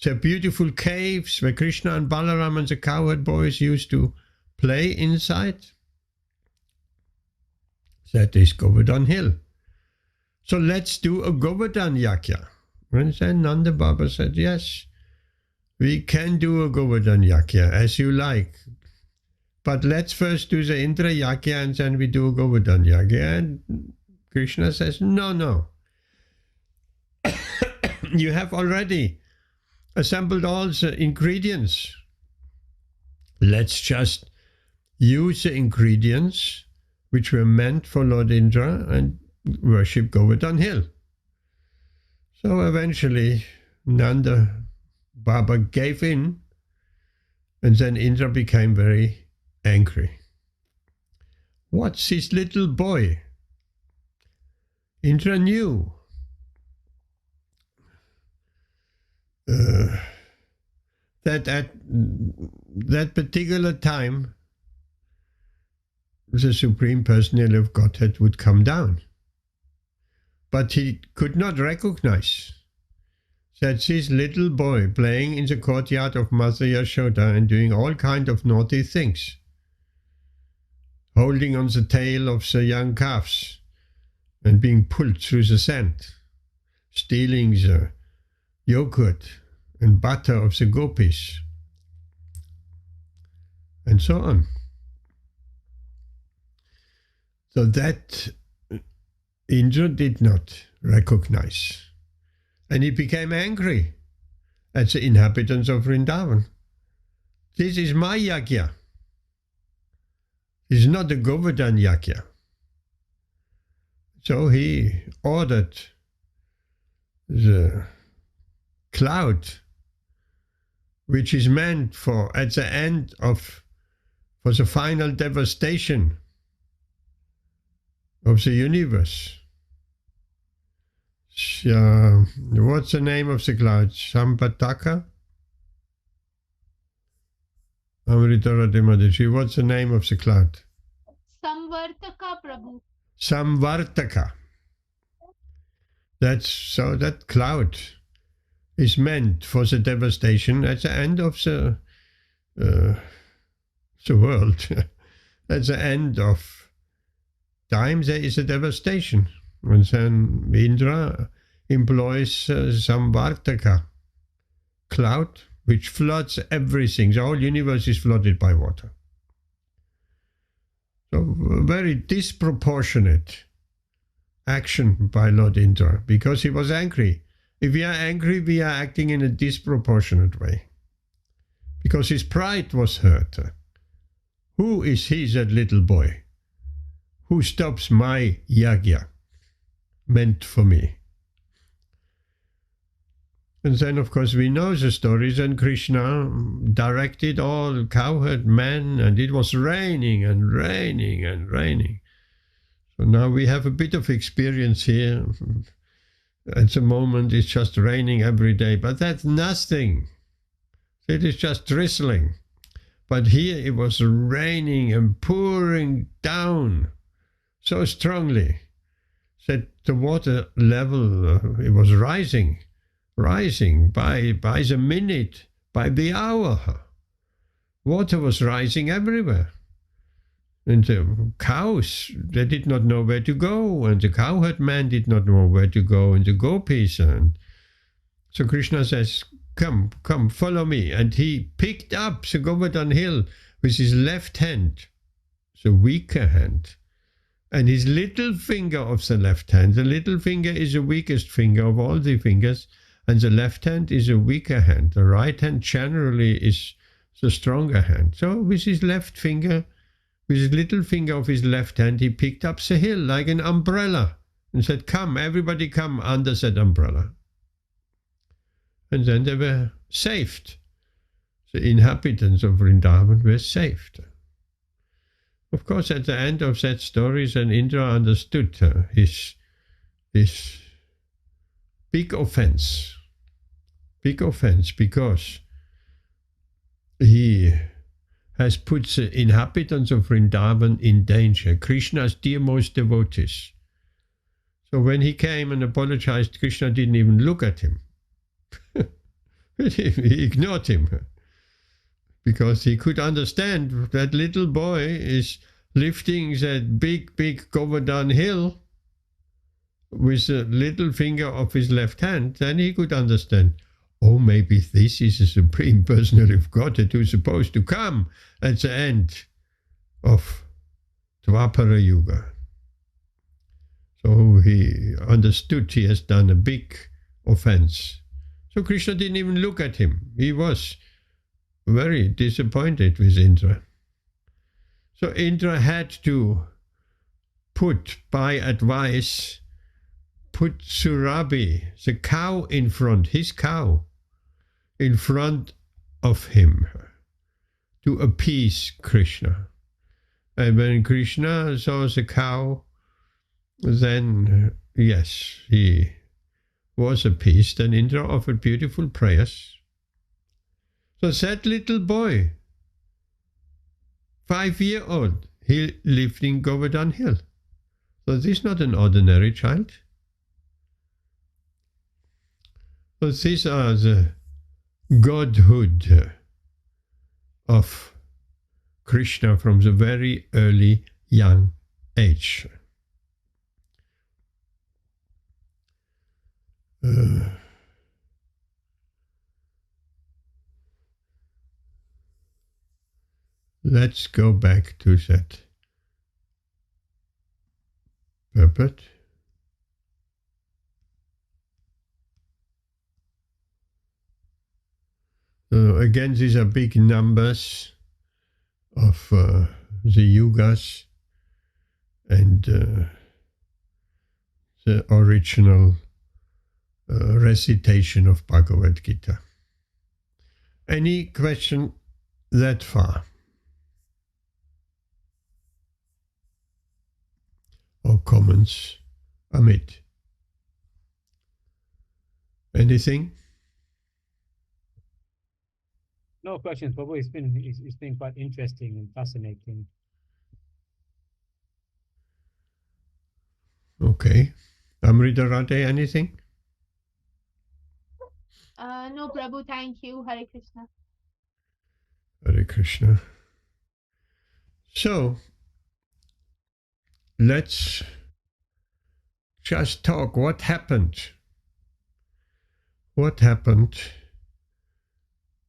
There are beautiful caves where Krishna and Balaram and the cowherd boys used to play inside. That is Govardhan Hill. So let's do a Govardhan Yajna. And then Nanda Baba said, yes, we can do a Govardhan Yajna as you like. But let's first do the Indra Yajna and then we do a Govardhan Yajna. And Krishna says, no. You have already assembled all the ingredients. Let's just use the ingredients which were meant for Lord Indra and worship Govardhan Hill. So eventually Nanda Baba gave in, and then Indra became very angry. What's this little boy? Indra knew that at that particular time the Supreme Personality of Godhead would come down. But he could not recognize that this little boy playing in the courtyard of Mother Yashoda and doing all kinds of naughty things, holding on the tail of the young calves and being pulled through the sand, stealing the yogurt and butter of the gopis, and so on. So that Indra did not recognize. And he became angry at the inhabitants of Vrindavan. This is my yajna. This is not the Govardhan yajna. So he ordered the cloud, which is meant for at the end of, for the final devastation of the universe. What's the name of the cloud? Sampataka? Amritarati Madashi. What's the name of the cloud? Samvartaka, Prabhu. Samvartaka. So that cloud is meant for the devastation at the end of the world. At the end of time there is a devastation. And then Indra employs Samvartaka, cloud, which floods everything. The whole universe is flooded by water. So very disproportionate action by Lord Indra, because he was angry. If we are angry, we are acting in a disproportionate way, because his pride was hurt. Who is he, that little boy, who stops my yajna meant for me? And then, of course, we know the stories, and Krishna directed all cowherd men, and it was raining and raining and raining. So now we have a bit of experience here. At the moment, it's just raining every day, but that's nothing. It is just drizzling. But here it was raining and pouring down so strongly that the water level, it was rising by the minute, by the hour. Water was rising everywhere. And the cows, they did not know where to go, and the cowherd man did not know where to go, and the gopis. And so Krishna says, come, follow me. And he picked up the Govardhan Hill with his left hand, the weaker hand, and his little finger of the left hand. The little finger is the weakest finger of all the fingers, and the left hand is a weaker hand. The right hand generally is the stronger hand. So with his left finger, with his little finger of his left hand, he picked up the hill like an umbrella and said, come, everybody come under that umbrella. And then they were saved. The inhabitants of Vrindavan were saved. Of course, at the end of that story, then Indra understood his big offense big offense, because he has put the inhabitants of Vrindavan in danger, Krishna's dearmost devotees. So when he came and apologized, Krishna didn't even look at him. He ignored him, because he could understand that little boy is lifting that big Govardhan hill with the little finger of his left hand. Then he could understand, oh, maybe this is the Supreme Personality of Godhead who's supposed to come at the end of Dvapara Yuga. So he understood he has done a big offense. So Krishna didn't even look at him. He was very disappointed with Indra. So Indra had to put Surabhi, the cow in front, his cow, in front of him to appease Krishna. And when Krishna saw the cow, then, yes, he was appeased, and Indra offered beautiful prayers. So that little boy, 5-year-old, he lived in Govardhan Hill. So this is not an ordinary child. So these are the godhood of Krishna from the very early young age. Let's go back to that puppet. Again, these are big numbers of the yugas and the original recitation of Bhagavad Gītā. Any question that far? Or comments? Amit? Anything? No questions, Prabhu. It's been quite interesting and fascinating. Okay. Amrita Radhe, anything? No, Prabhu, thank you. Hare Krishna. Hare Krishna. So, let's just talk what happened. What happened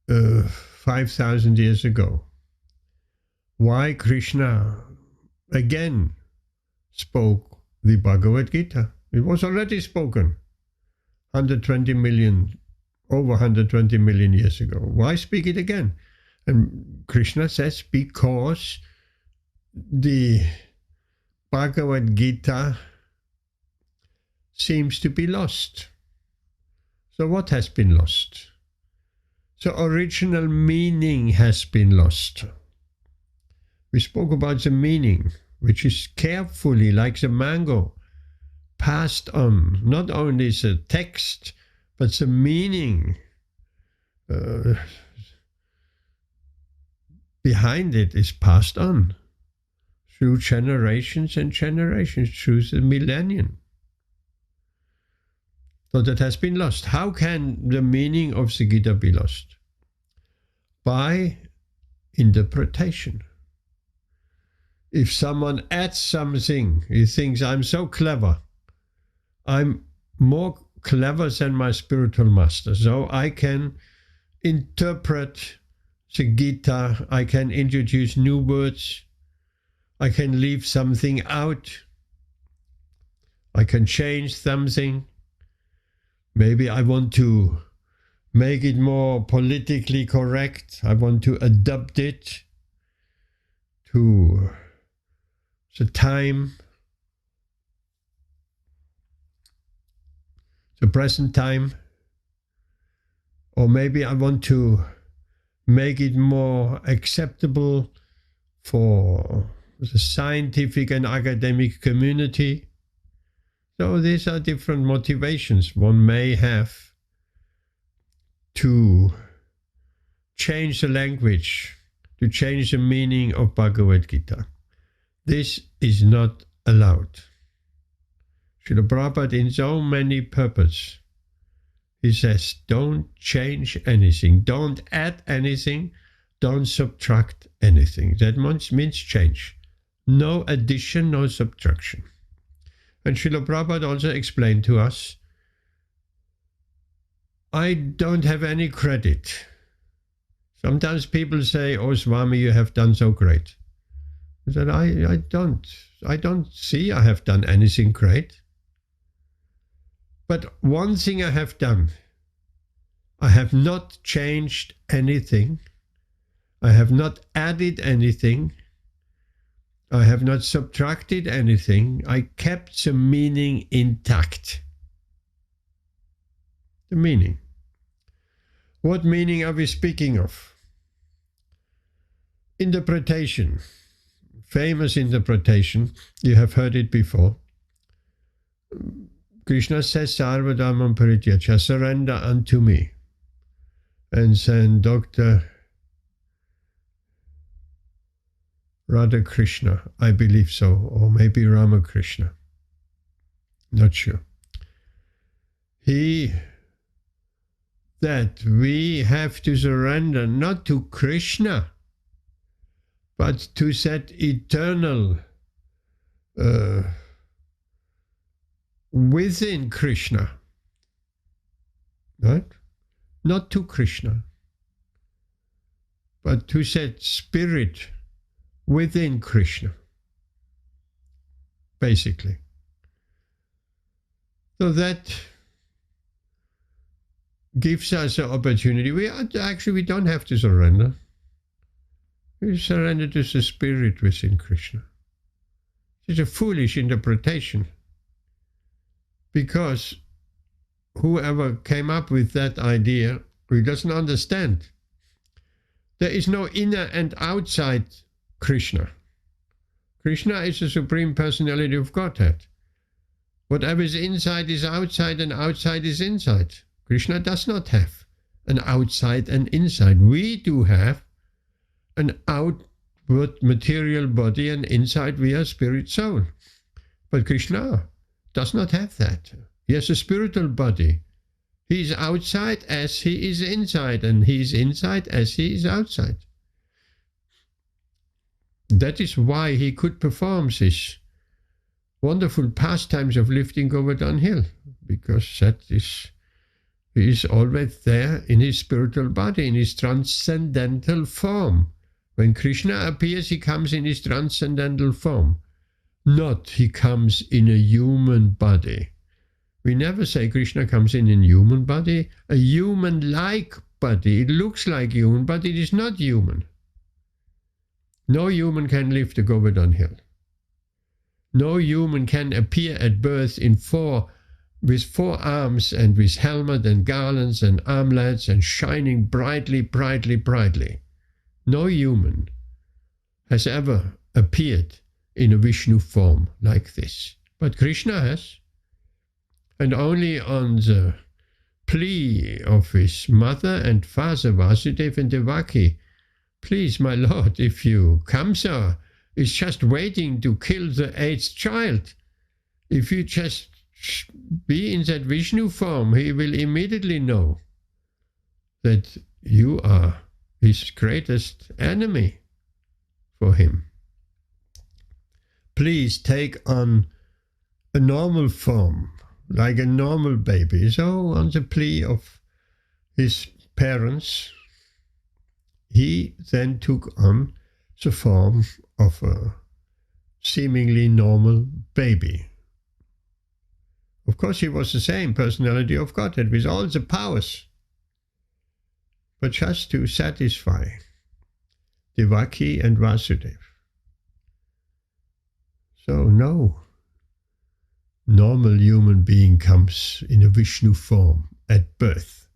5,000 years ago? Why Krishna again spoke the Bhagavad Gītā? It was already spoken 120 million, over 120 million years ago. Why speak it again? And Krishna says, because the Bhagavad Gītā seems to be lost. So what has been lost? So original meaning has been lost. We spoke about the meaning, which is carefully, like the mango, passed on. Not only the text, but the meaning behind it is passed on through generations and generations, through the millennium. So that has been lost. How can the meaning of the Gita be lost? By interpretation. If someone adds something, he thinks, I'm so clever. I'm more clever than my spiritual master. So I can interpret the Gita. I can introduce new words. I can leave something out. I can change something. Maybe I want to make it more politically correct. I want to adapt it to the time, the present time. Or maybe I want to make it more acceptable for the scientific and academic community. So these are different motivations one may have to change the language, to change the meaning of Bhagavad Gītā. This is not allowed. Srila Prabhupada, in so many purposes, he says, don't change anything, don't add anything, don't subtract anything. That means change. No addition, no subtraction. And Srila Prabhupada also explained to us, I don't have any credit. Sometimes people say, oh Swami, you have done so great. I said, I don't see I have done anything great. But one thing I have done, I have not changed anything. I have not added anything. I have not subtracted anything. I kept the meaning intact. The meaning. What meaning are we speaking of? Interpretation. Famous interpretation. You have heard it before. Krishna says, Sarvadhamam Parityaja, surrender unto me. And then Dr. Radha Krishna, I believe so, or maybe Ramakrishna, not sure. That we have to surrender not to Krishna, but to that eternal within Krishna, right? Not to Krishna, but to that spirit within Krishna, basically. So that gives us an opportunity. We don't have to surrender. We surrender to the spirit within Krishna. It's a foolish interpretation, because whoever came up with that idea, he doesn't understand. There is no inner and outside Krishna. Krishna is the Supreme Personality of Godhead. Whatever is inside is outside, and outside is inside. Krishna does not have an outside and inside. We do have an outward material body, and inside we are spirit soul. But Krishna does not have that. He has a spiritual body. He is outside as he is inside, and he is inside as he is outside. That is why he could perform these wonderful pastimes of lifting Govardhan Hill, because he is always there in his spiritual body, in his transcendental form. When Krishna appears, he comes in his transcendental form. Not he comes in a human body. We never say Krishna comes in a human body. A human-like body. It looks like human, but it is not human. No human can lift the Govardhan Hill. No human can appear at birth with 4 arms and with helmet and garlands and armlets and shining brightly, brightly, brightly. No human has ever appeared in a Vishnu form like this. But Krishna has. And only on the plea of his mother and father, Vasudeva and Devaki, please, my Lord, if you come, sir, is just waiting to kill the 8th child. If you just be in that Vishnu form, he will immediately know that you are his greatest enemy for him. Please take on a normal form, like a normal baby. So on the plea of his parents, he then took on the form of a seemingly normal baby. Of course, he was the same personality of Godhead with all the powers, but just to satisfy Devaki and Vasudeva. So no normal human being comes in a Vishnu form at birth.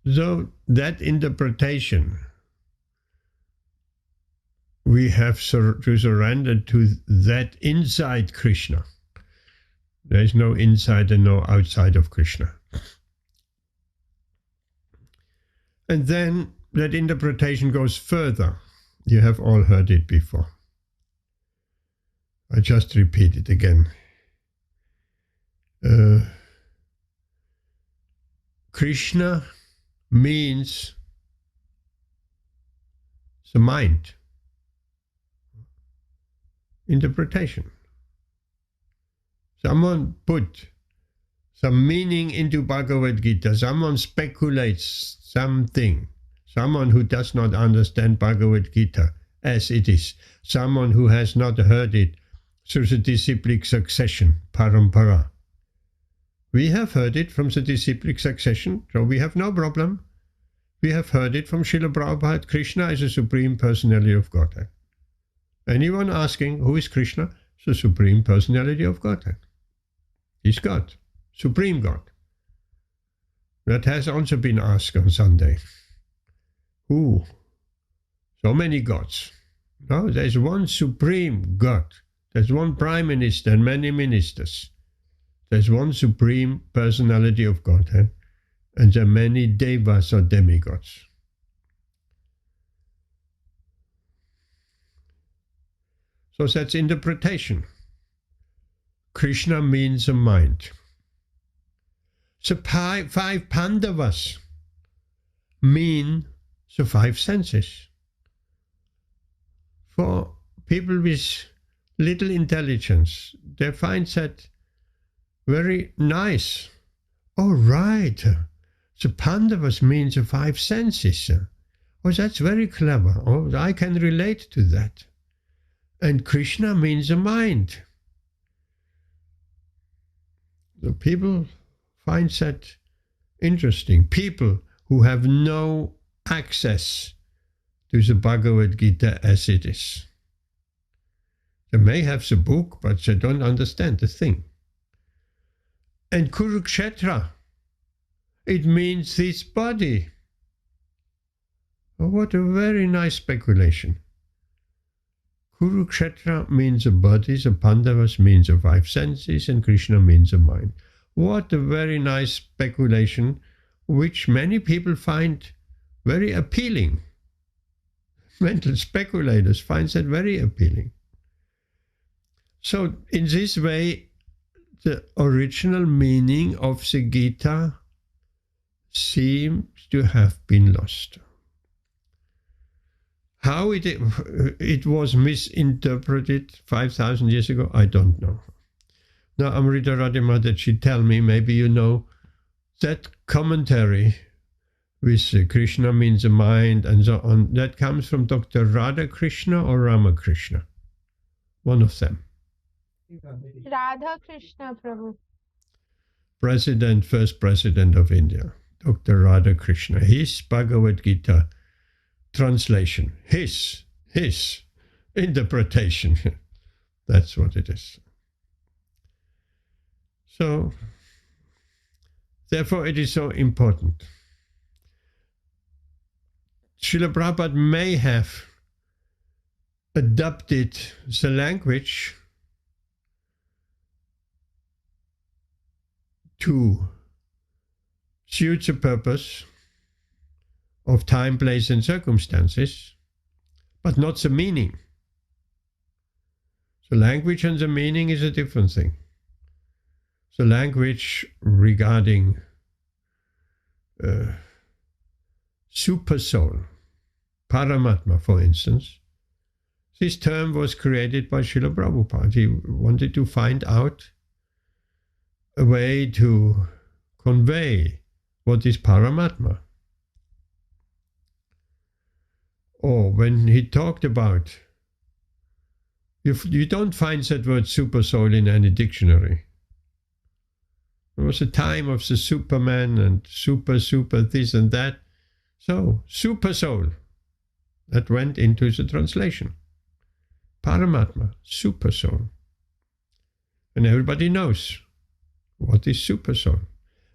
So that interpretation we we have to surrender to that inside Krishna. There is no inside and no outside of Krishna. And then that interpretation goes further. You have all heard it before. I just repeat it again. Krishna means the mind. Interpretation. Someone put some meaning into Bhagavad Gītā. Someone speculates something. Someone who does not understand Bhagavad Gītā as it is. Someone who has not heard it through the disciplic succession, parampara. We have heard it from the disciplic succession, so we have no problem. We have heard it from Srila Prabhupada. Krishna is the Supreme Personality of Godhead. Anyone asking, who is Krishna? The Supreme Personality of Godhead. He's God, Supreme God. That has also been asked on Sunday. Who? So many gods. No, there's one Supreme God. There's one Prime Minister and many ministers. There's one Supreme Personality of Godhead, and there are many devas or demigods. So that's interpretation. Krishna means a mind. The five Pandavas mean the five senses. For people with little intelligence, they find that very nice. Oh, right. The Pandavas mean the five senses. Oh, that's very clever. Oh, I can relate to that. And Krishna means a mind. So people find that interesting. People who have no access to the Bhagavad Gītā as it is. They may have the book, but they don't understand the thing. And Kurukshetra, it means this body. Oh, what a very nice speculation. Kurukshetra means a body, the Pandavas means the five senses, and Krishna means a mind. What a very nice speculation, which many people find very appealing. Mental speculators find that very appealing. So in this way, the original meaning of the Gita seems to have been lost. How it was misinterpreted 5,000 years ago, I don't know. Now, Amrita Radhimataji, tell me, maybe you know, that commentary with Krishna means a mind and so on, that comes from Dr. Radha Krishna or Ramakrishna? One of them. Radha Krishna Prabhu. First president of India, Dr. Radha Krishna. His Bhagavad Gita translation, his interpretation. That's what it is. So, therefore it is so important. Srila Prabhupada may have adapted the language to suit the purpose of time, place, and circumstances, but not the meaning. The language and the meaning is a different thing. The language regarding super soul, Paramatma, for instance, this term was created by Srila Prabhupada. He wanted to find out a way to convey what is Paramatma. Or when he talked about, you don't find that word super soul in any dictionary. There was a time of the Superman and super this and that. So, super soul, that went into the translation. Paramatma, super soul. And everybody knows what is super soul.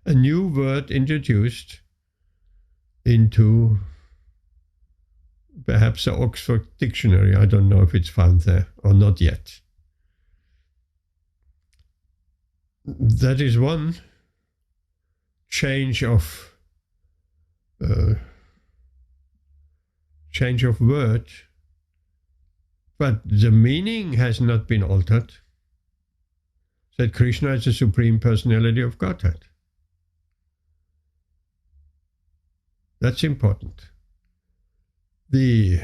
A new word introduced into perhaps the Oxford Dictionary. I don't know if it's found there or not yet. That is one change of word, but the meaning has not been altered. That Krishna is the Supreme Personality of Godhead. That's important. The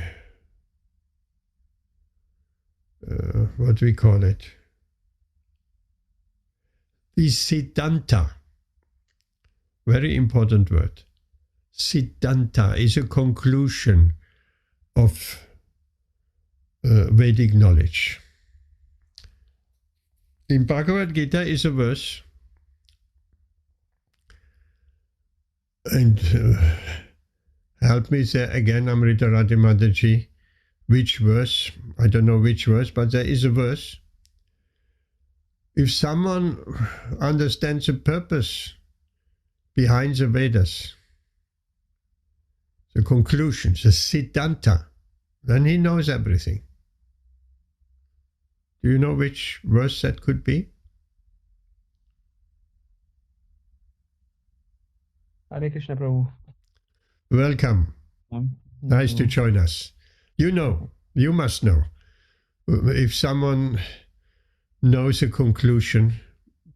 what we call it, the Siddhanta, very important word. Siddhanta is a conclusion of Vedic knowledge. In Bhagavad Gītā is a verse, and help me say again, Amrita Radhimataji, which verse, I don't know which verse, but there is a verse. If someone understands the purpose behind the Vedas, the conclusions, the Siddhanta, then he knows everything. Do you know which verse that could be? Hare Krishna Prabhu. Welcome. Nice to join us. You know, you must know. If someone knows the conclusion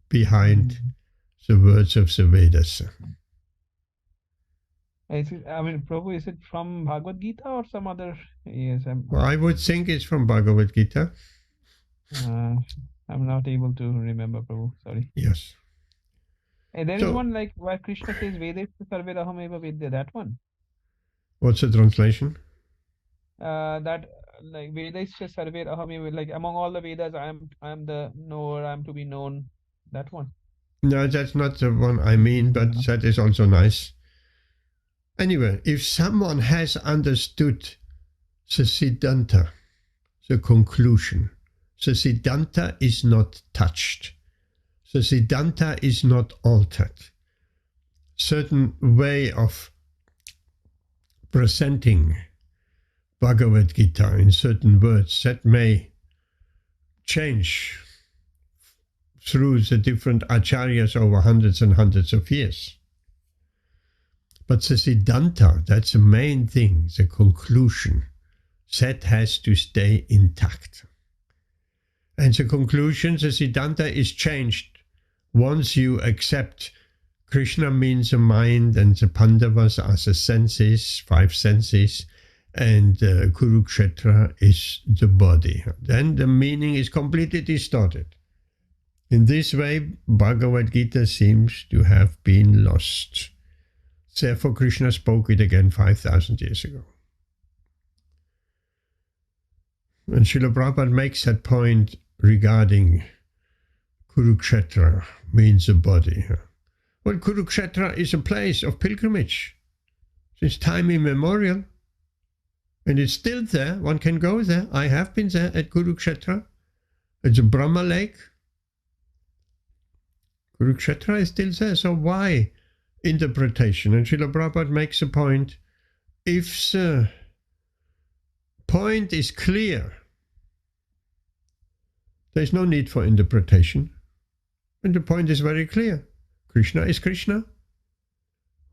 behind the words of the Vedas. Prabhu, is it from Bhagavad Gītā or some other? Yes, I would think it's from Bhagavad Gītā. I'm not able to remember, Prabhu. Sorry. Yes. There is one like where Krishna says Vedesya sarve rahameva vedya. That one. What's the translation? That like Vedesya sarve rahameva, like among all the Vedas, I am the knower. I am to be known. That one. No, that's not the one I mean, but that is also nice. Anyway, if someone has understood the Siddhanta, the conclusion, the Siddhanta is not touched. The Siddhanta is not altered. Certain way of presenting Bhagavad Gītā in certain words that may change through the different acharyas over hundreds and hundreds of years. But the Siddhanta, that's the main thing, the conclusion, that has to stay intact. And the conclusion, the Siddhanta, is changed once you accept Krishna means the mind and the Pandavas are the senses, 5 senses, and Kurukshetra is the body. Then the meaning is completely distorted. In this way, Bhagavad Gītā seems to have been lost. Therefore, Krishna spoke it again 5,000 years ago. And Srila Prabhupada makes that point regarding Kurukshetra, means the body. Well, Kurukshetra is a place of pilgrimage since time immemorial. And it's still there. One can go there. I have been there at Kurukshetra. It's a Brahma lake. Kurukshetra is still there. So why interpretation? And Srila Prabhupada makes a point. If the point is clear, there's no need for interpretation. And the point is very clear. Krishna is Krishna,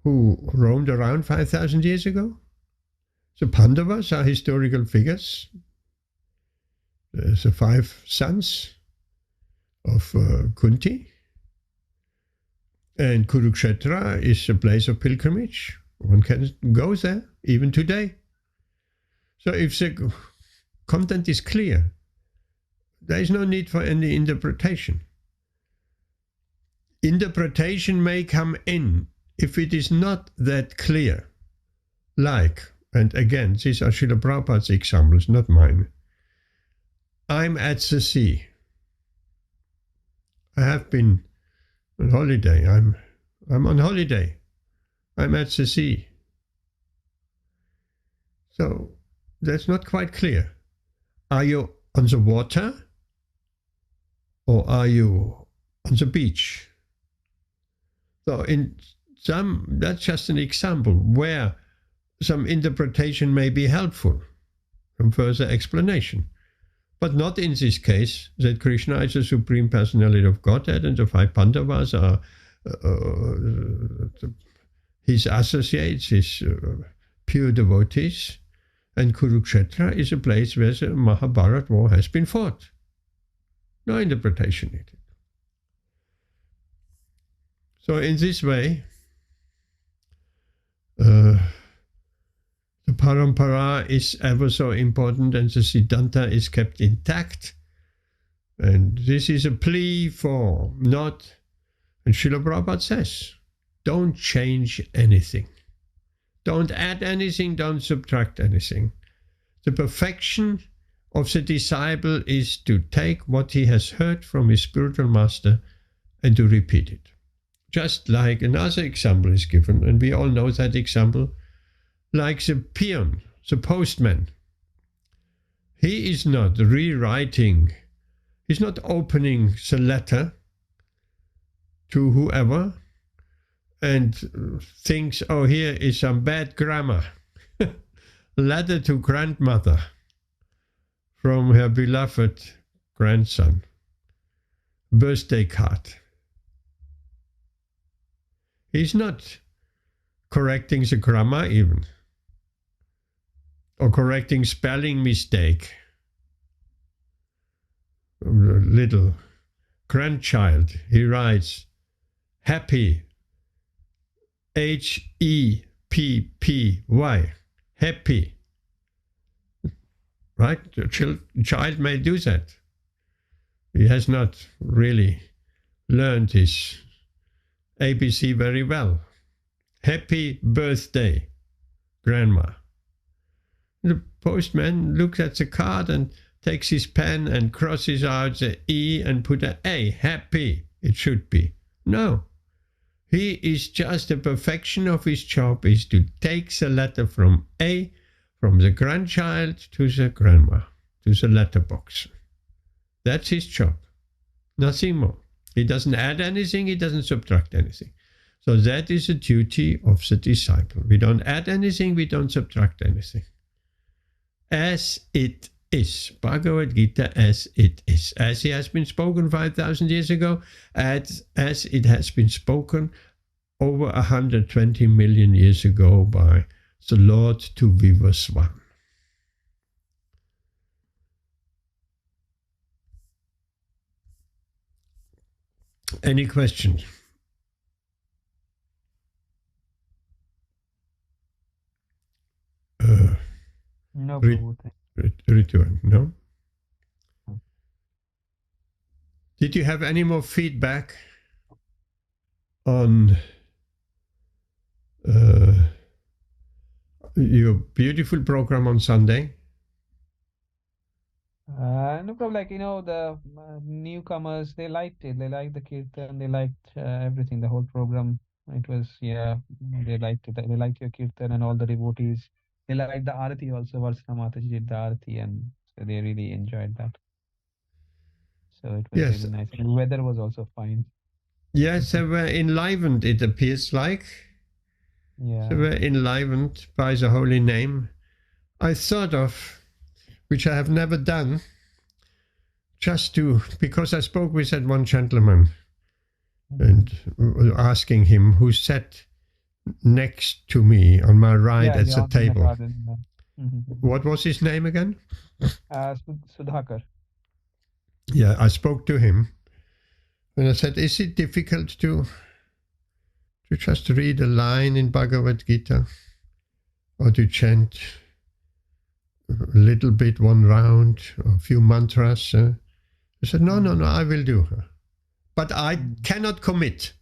who roamed around 5,000 years ago. The Pandavas are historical figures. There's the 5 sons of Kunti. And Kurukshetra is a place of pilgrimage. One can go there, even today. So if the content is clear, there is no need for any interpretation. Interpretation may come in if it is not that clear. Like, and again, these are Srila Prabhupada's examples, not mine. I'm at the sea. I have been on holiday. I'm on holiday. I'm at the sea. So that's not quite clear. Are you on the water or are you on the beach? So in some, that's just an example where some interpretation may be helpful, some further explanation. But not in this case, that Krishna is the Supreme Personality of Godhead and the five Pandavas are his associates, his pure devotees, and Kurukshetra is a place where the Mahabharata war has been fought. No interpretation needed. So in this way, the parampara is ever so important and the Siddhanta is kept intact. And this is a plea for not, and Srila Prabhupada says, don't change anything. Don't add anything, don't subtract anything. The perfection of the disciple is to take what he has heard from his spiritual master and to repeat it. Just like another example is given, and we all know that example, like the peon, the postman. He is not rewriting, he's not opening the letter to whoever and thinks, oh, here is some bad grammar. Letter to grandmother from her beloved grandson. Birthday card. He's not correcting the grammar even, or correcting spelling mistake. Little grandchild, he writes, happy, H-E-P-P-Y, happy. Right? The child may do that. He has not really learned his ABC very well. Happy birthday, Grandma. The postman looks at the card and takes his pen and crosses out the E and put an A. Happy, it should be. No. He is just the perfection of his job is to take the letter from A, from the grandchild to the grandma, to the letterbox. That's his job. Nothing more. He doesn't add anything, he doesn't subtract anything. So that is the duty of the disciple. We don't add anything, we don't subtract anything. As it is. Bhagavad Gita as it is. As it has been spoken 5,000 years ago, as it has been spoken over 120 million years ago by the Lord to Vivaswan. Any questions? No, Prabhu. Return, no? Did you have any more feedback on your beautiful program on Sunday? No problem. Like, the newcomers, they liked it. They liked the kirtan. They liked everything, the whole program. It was, they liked it. They liked your kirtan and all the devotees. They liked the arati also. Varsana Mataji did the arati, and so they really enjoyed that. So it was Yes. really nice. And the weather was also fine. Yes, they were enlivened, it appears like. Yeah. They were enlivened by the holy name. I thought of, which I have never done, because I spoke with that one gentleman and asking him who sat next to me on my right at the table. What was his name again? Sudhakar. Yeah, I spoke to him and I said, is it difficult to just read a line in Bhagavad Gita or to chant a little bit, one round, or a few mantras? I said, no, I will do. But I cannot commit.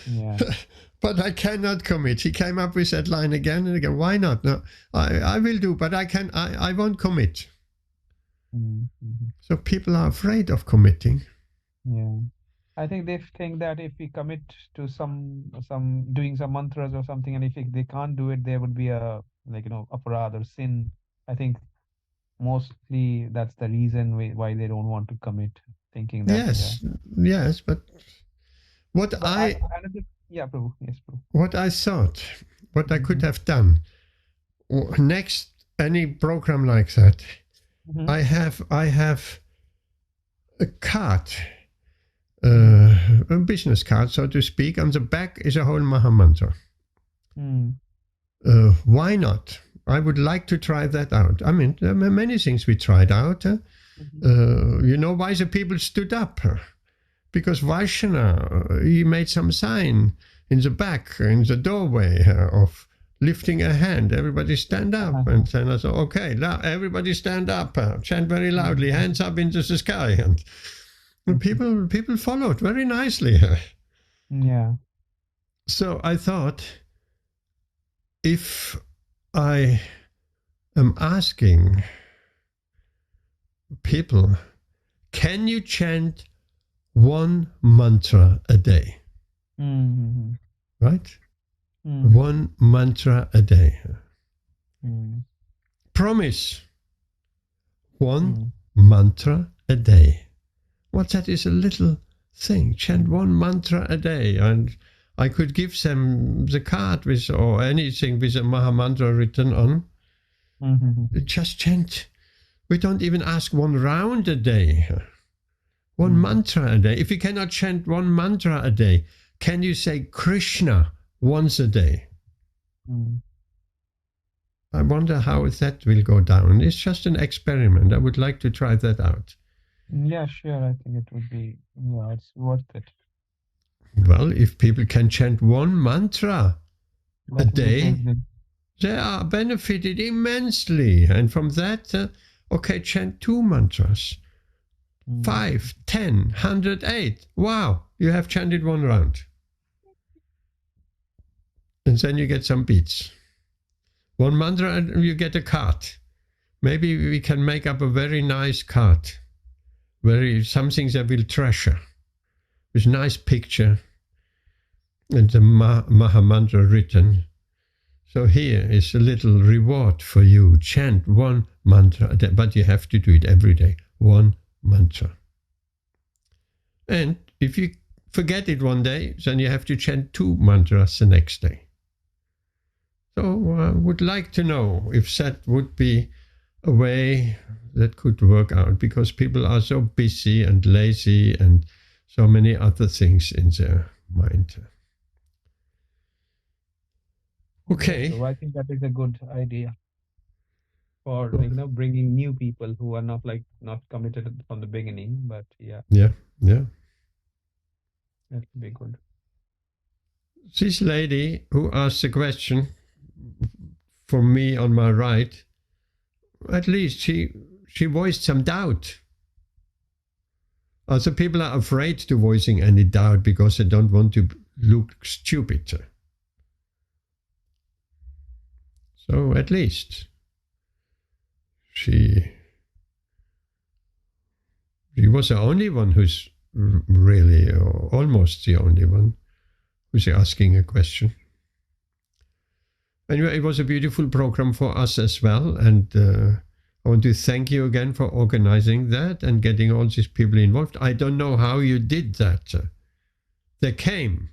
Yeah. But I cannot commit. He came up with that line again and again. Why not? No, I will do, but I won't commit. So people are afraid of committing. Yeah. I think they think that if we commit to some doing some mantras or something, and if they can't do it, there would be a aparad or sin. I think mostly that's the reason why they don't want to commit, thinking that. Yes, but what Prabhu. Yes, Prabhu. what I thought what I could have done. Next, any program like that, I have a card, a business card, so to speak. On the back is a whole Maha Mantra. Why not? I would like to try that out. I mean, there are many things we tried out. You know why the people stood up? Because Vaishana, he made some sign in the back, in the doorway of lifting a hand. Everybody stand up. And then I thought, okay, now everybody stand up, chant very loudly, hands up into the sky. And people followed very nicely. Yeah. So I thought, if I am asking people, can you chant one mantra a day? Right? One mantra a day. Promise. One mantra a day. What's that? Is a little thing. Chant one mantra a day. And I could give them the card with, or anything with a Maha Mantra written on. Just chant. We don't even ask one round a day. One mantra a day. If you cannot chant one mantra a day, can you say Krishna once a day? I wonder how that will go down. It's just an experiment. I would like to try that out. Yeah, sure. I think it would be, it's worth it. Well, if people can chant one mantra a day, they are benefited immensely. And from that, okay, chant 2 mantras. 5, 10, 108. Wow, you have chanted 1 round. And then you get some beats. 1 mantra and you get a card. Maybe we can make up a very nice card. Something that will treasure. With a nice picture. And the Maha Mantra written. So here is a little reward for you. Chant 1 mantra a day, but you have to do it every day. 1 mantra. And if you forget it one day, then you have to chant 2 mantras the next day. So I would like to know if that would be a way that could work out, because people are so busy and lazy and so many other things in their mind. Okay. So I think that is a good idea for bringing new people who are not committed from the beginning, but yeah. Yeah. That would be good. This lady who asked the question for me on my right, at least she voiced some doubt. Other people are afraid to voicing any doubt because they don't want to look stupid. So at least she was the only one who's really, or almost the only one, who's asking a question. Anyway, it was a beautiful program for us as well, and I want to thank you again for organizing that and getting all these people involved. I don't know how you did that. They came.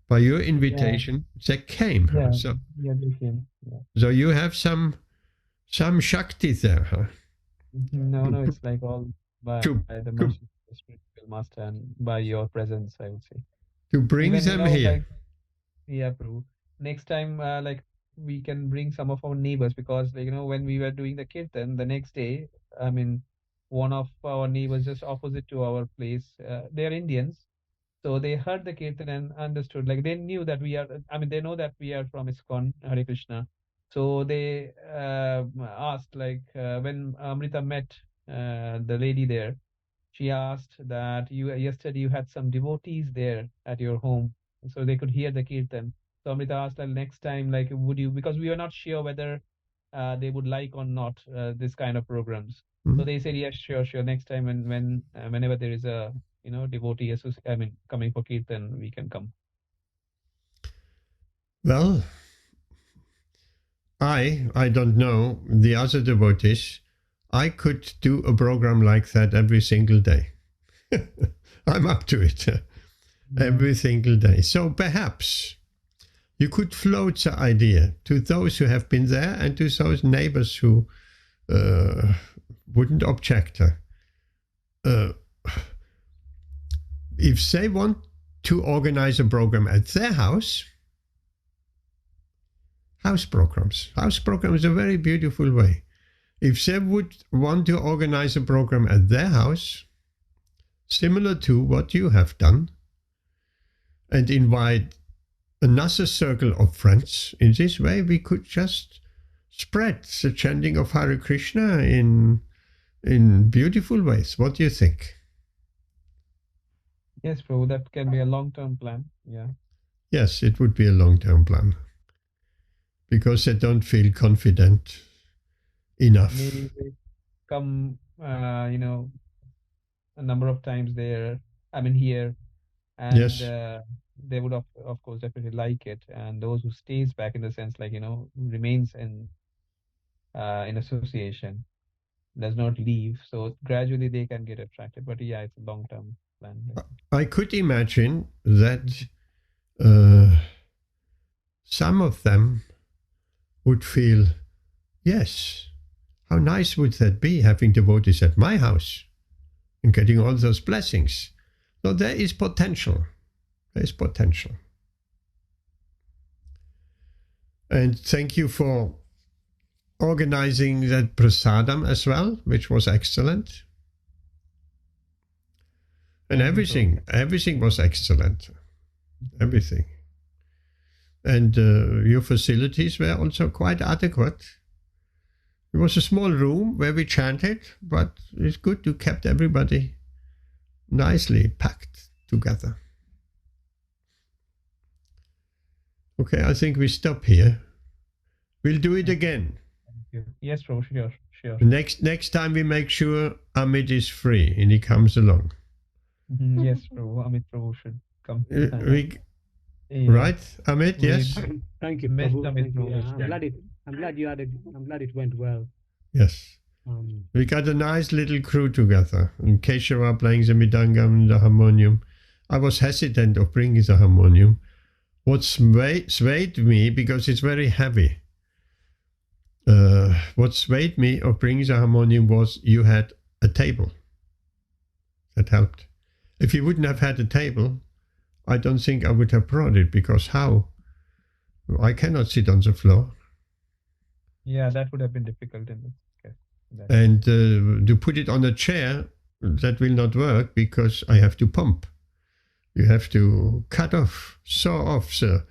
By your invitation, they came. Yeah, So they came. Yeah. So you have some Shakti there, huh? No, it's like all by the Master, the spiritual master, and by your presence, I would say. To bring Even, them here. Prabhu. Next time, we can bring some of our neighbors, because when we were doing the kirtan, the next day, one of our neighbors just opposite to our place, they are Indians. So they heard the kirtan and understood, they knew that they know that we are from ISKCON, Hare Krishna. So they asked, when Amrita met the lady there, she asked that yesterday you had some devotees there at your home, so they could hear the kirtan. So Amrita asked, next time, would you, because we were not sure whether they would like or not this kind of programs. So they said, yes, sure. Next time whenever there is a devotee coming for kirtan, we can come. Well, I don't know the other devotees. I could do a program like that every single day. I'm up to it every single day. So perhaps you could float the idea to those who have been there and to those neighbors who wouldn't object. If they want to organize a program at their house programs is a very beautiful way. If they would want to organize a program at their house, similar to what you have done, and invite another circle of friends, in this way we could just spread the chanting of Hare Krishna in beautiful ways. What do you think? Yes, Prabhu, that can be a long-term plan. Yeah. Yes, it would be a long-term plan. Because they don't feel confident enough. Maybe they come, a number of times there, here, and Yes. they would of course definitely like it. And those who stays back, in the sense, remains in association, does not leave, so gradually they can get attracted. But yeah, it's a long-term plan. I could imagine that some of them would feel, yes, how nice would that be, having devotees at my house and getting all those blessings. So there is potential. There is potential. And thank you for organizing that prasadam as well, which was excellent. And everything was excellent. Everything. And your facilities were also quite adequate. It was a small room where we chanted, but it's good to kept everybody nicely packed together. Okay, I think we stop here. We'll do it again. Thank you. Yes, Prabhu, sure. Next time we make sure Amit is free and he comes along. Yes, Prabhu. Amit Prabhu should come. Right, Amit? Yes. Thank you, Missed Prabhu. Amit Thank you. Prabhu. Yeah, I'm glad it went well. Yes. We got a nice little crew together. And Keshava playing the midangam and the harmonium. I was hesitant of bringing the harmonium. What swayed me, because it's very heavy, what swayed me of bringing the harmonium was you had a table. That helped. If you wouldn't have had a table, I don't think I would have brought it, because how? I cannot sit on the floor. Yeah, that would have been difficult in this case. And to put it on a chair, that will not work, because I have to pump. You have to saw off the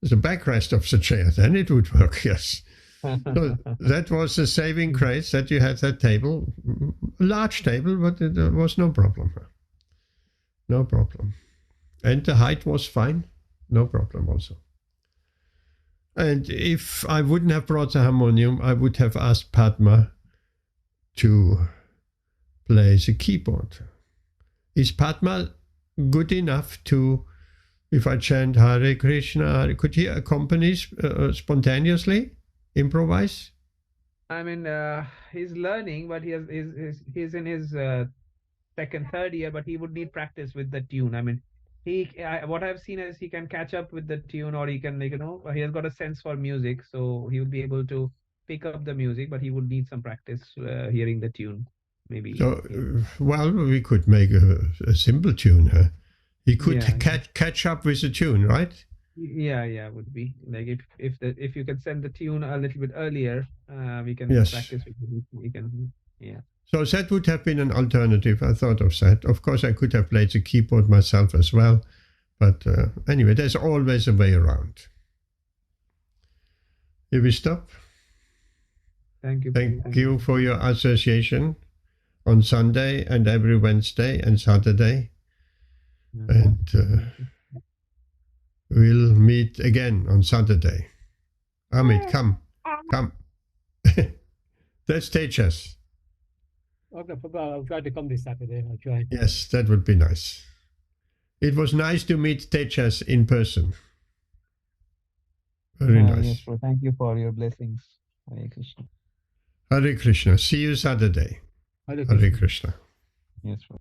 backrest of the chair, then it would work, yes. So that was a saving grace, that you had that table, a large table, but there was no problem. No problem. And the height was fine, no problem also. And if I wouldn't have brought the harmonium, I would have asked Padma to play the keyboard. Is Padma good enough to, if I chant Hare Krishna, could he accompany spontaneously, improvise? He's learning, but he's in his second, third year, but he would need practice with the tune. What I've seen is he can catch up with the tune, or he can, he has got a sense for music, so he would be able to pick up the music, but he would need some practice hearing the tune. Maybe. So, well, we could make a simple tune. Huh? He could catch up with the tune, right? Yeah, would be like if you can send the tune a little bit earlier, we can practice with it. We can, yeah. So that would have been an alternative. I thought of that. Of course, I could have played the keyboard myself as well. But anyway, there's always a way around. Here we stop. Thank you. Thank you for your association on Sunday and every Wednesday and Saturday. And we'll meet again on Saturday. Amit, come. Let's teach us. Okay, I'll try to come this Saturday. I'll try. Yes, that would be nice. It was nice to meet Tejas in person. Very nice. Yes, bro. Thank you for your blessings. Hare Krishna. Hare Krishna. See you Saturday. Hare Hare Krishna. Yes, bro.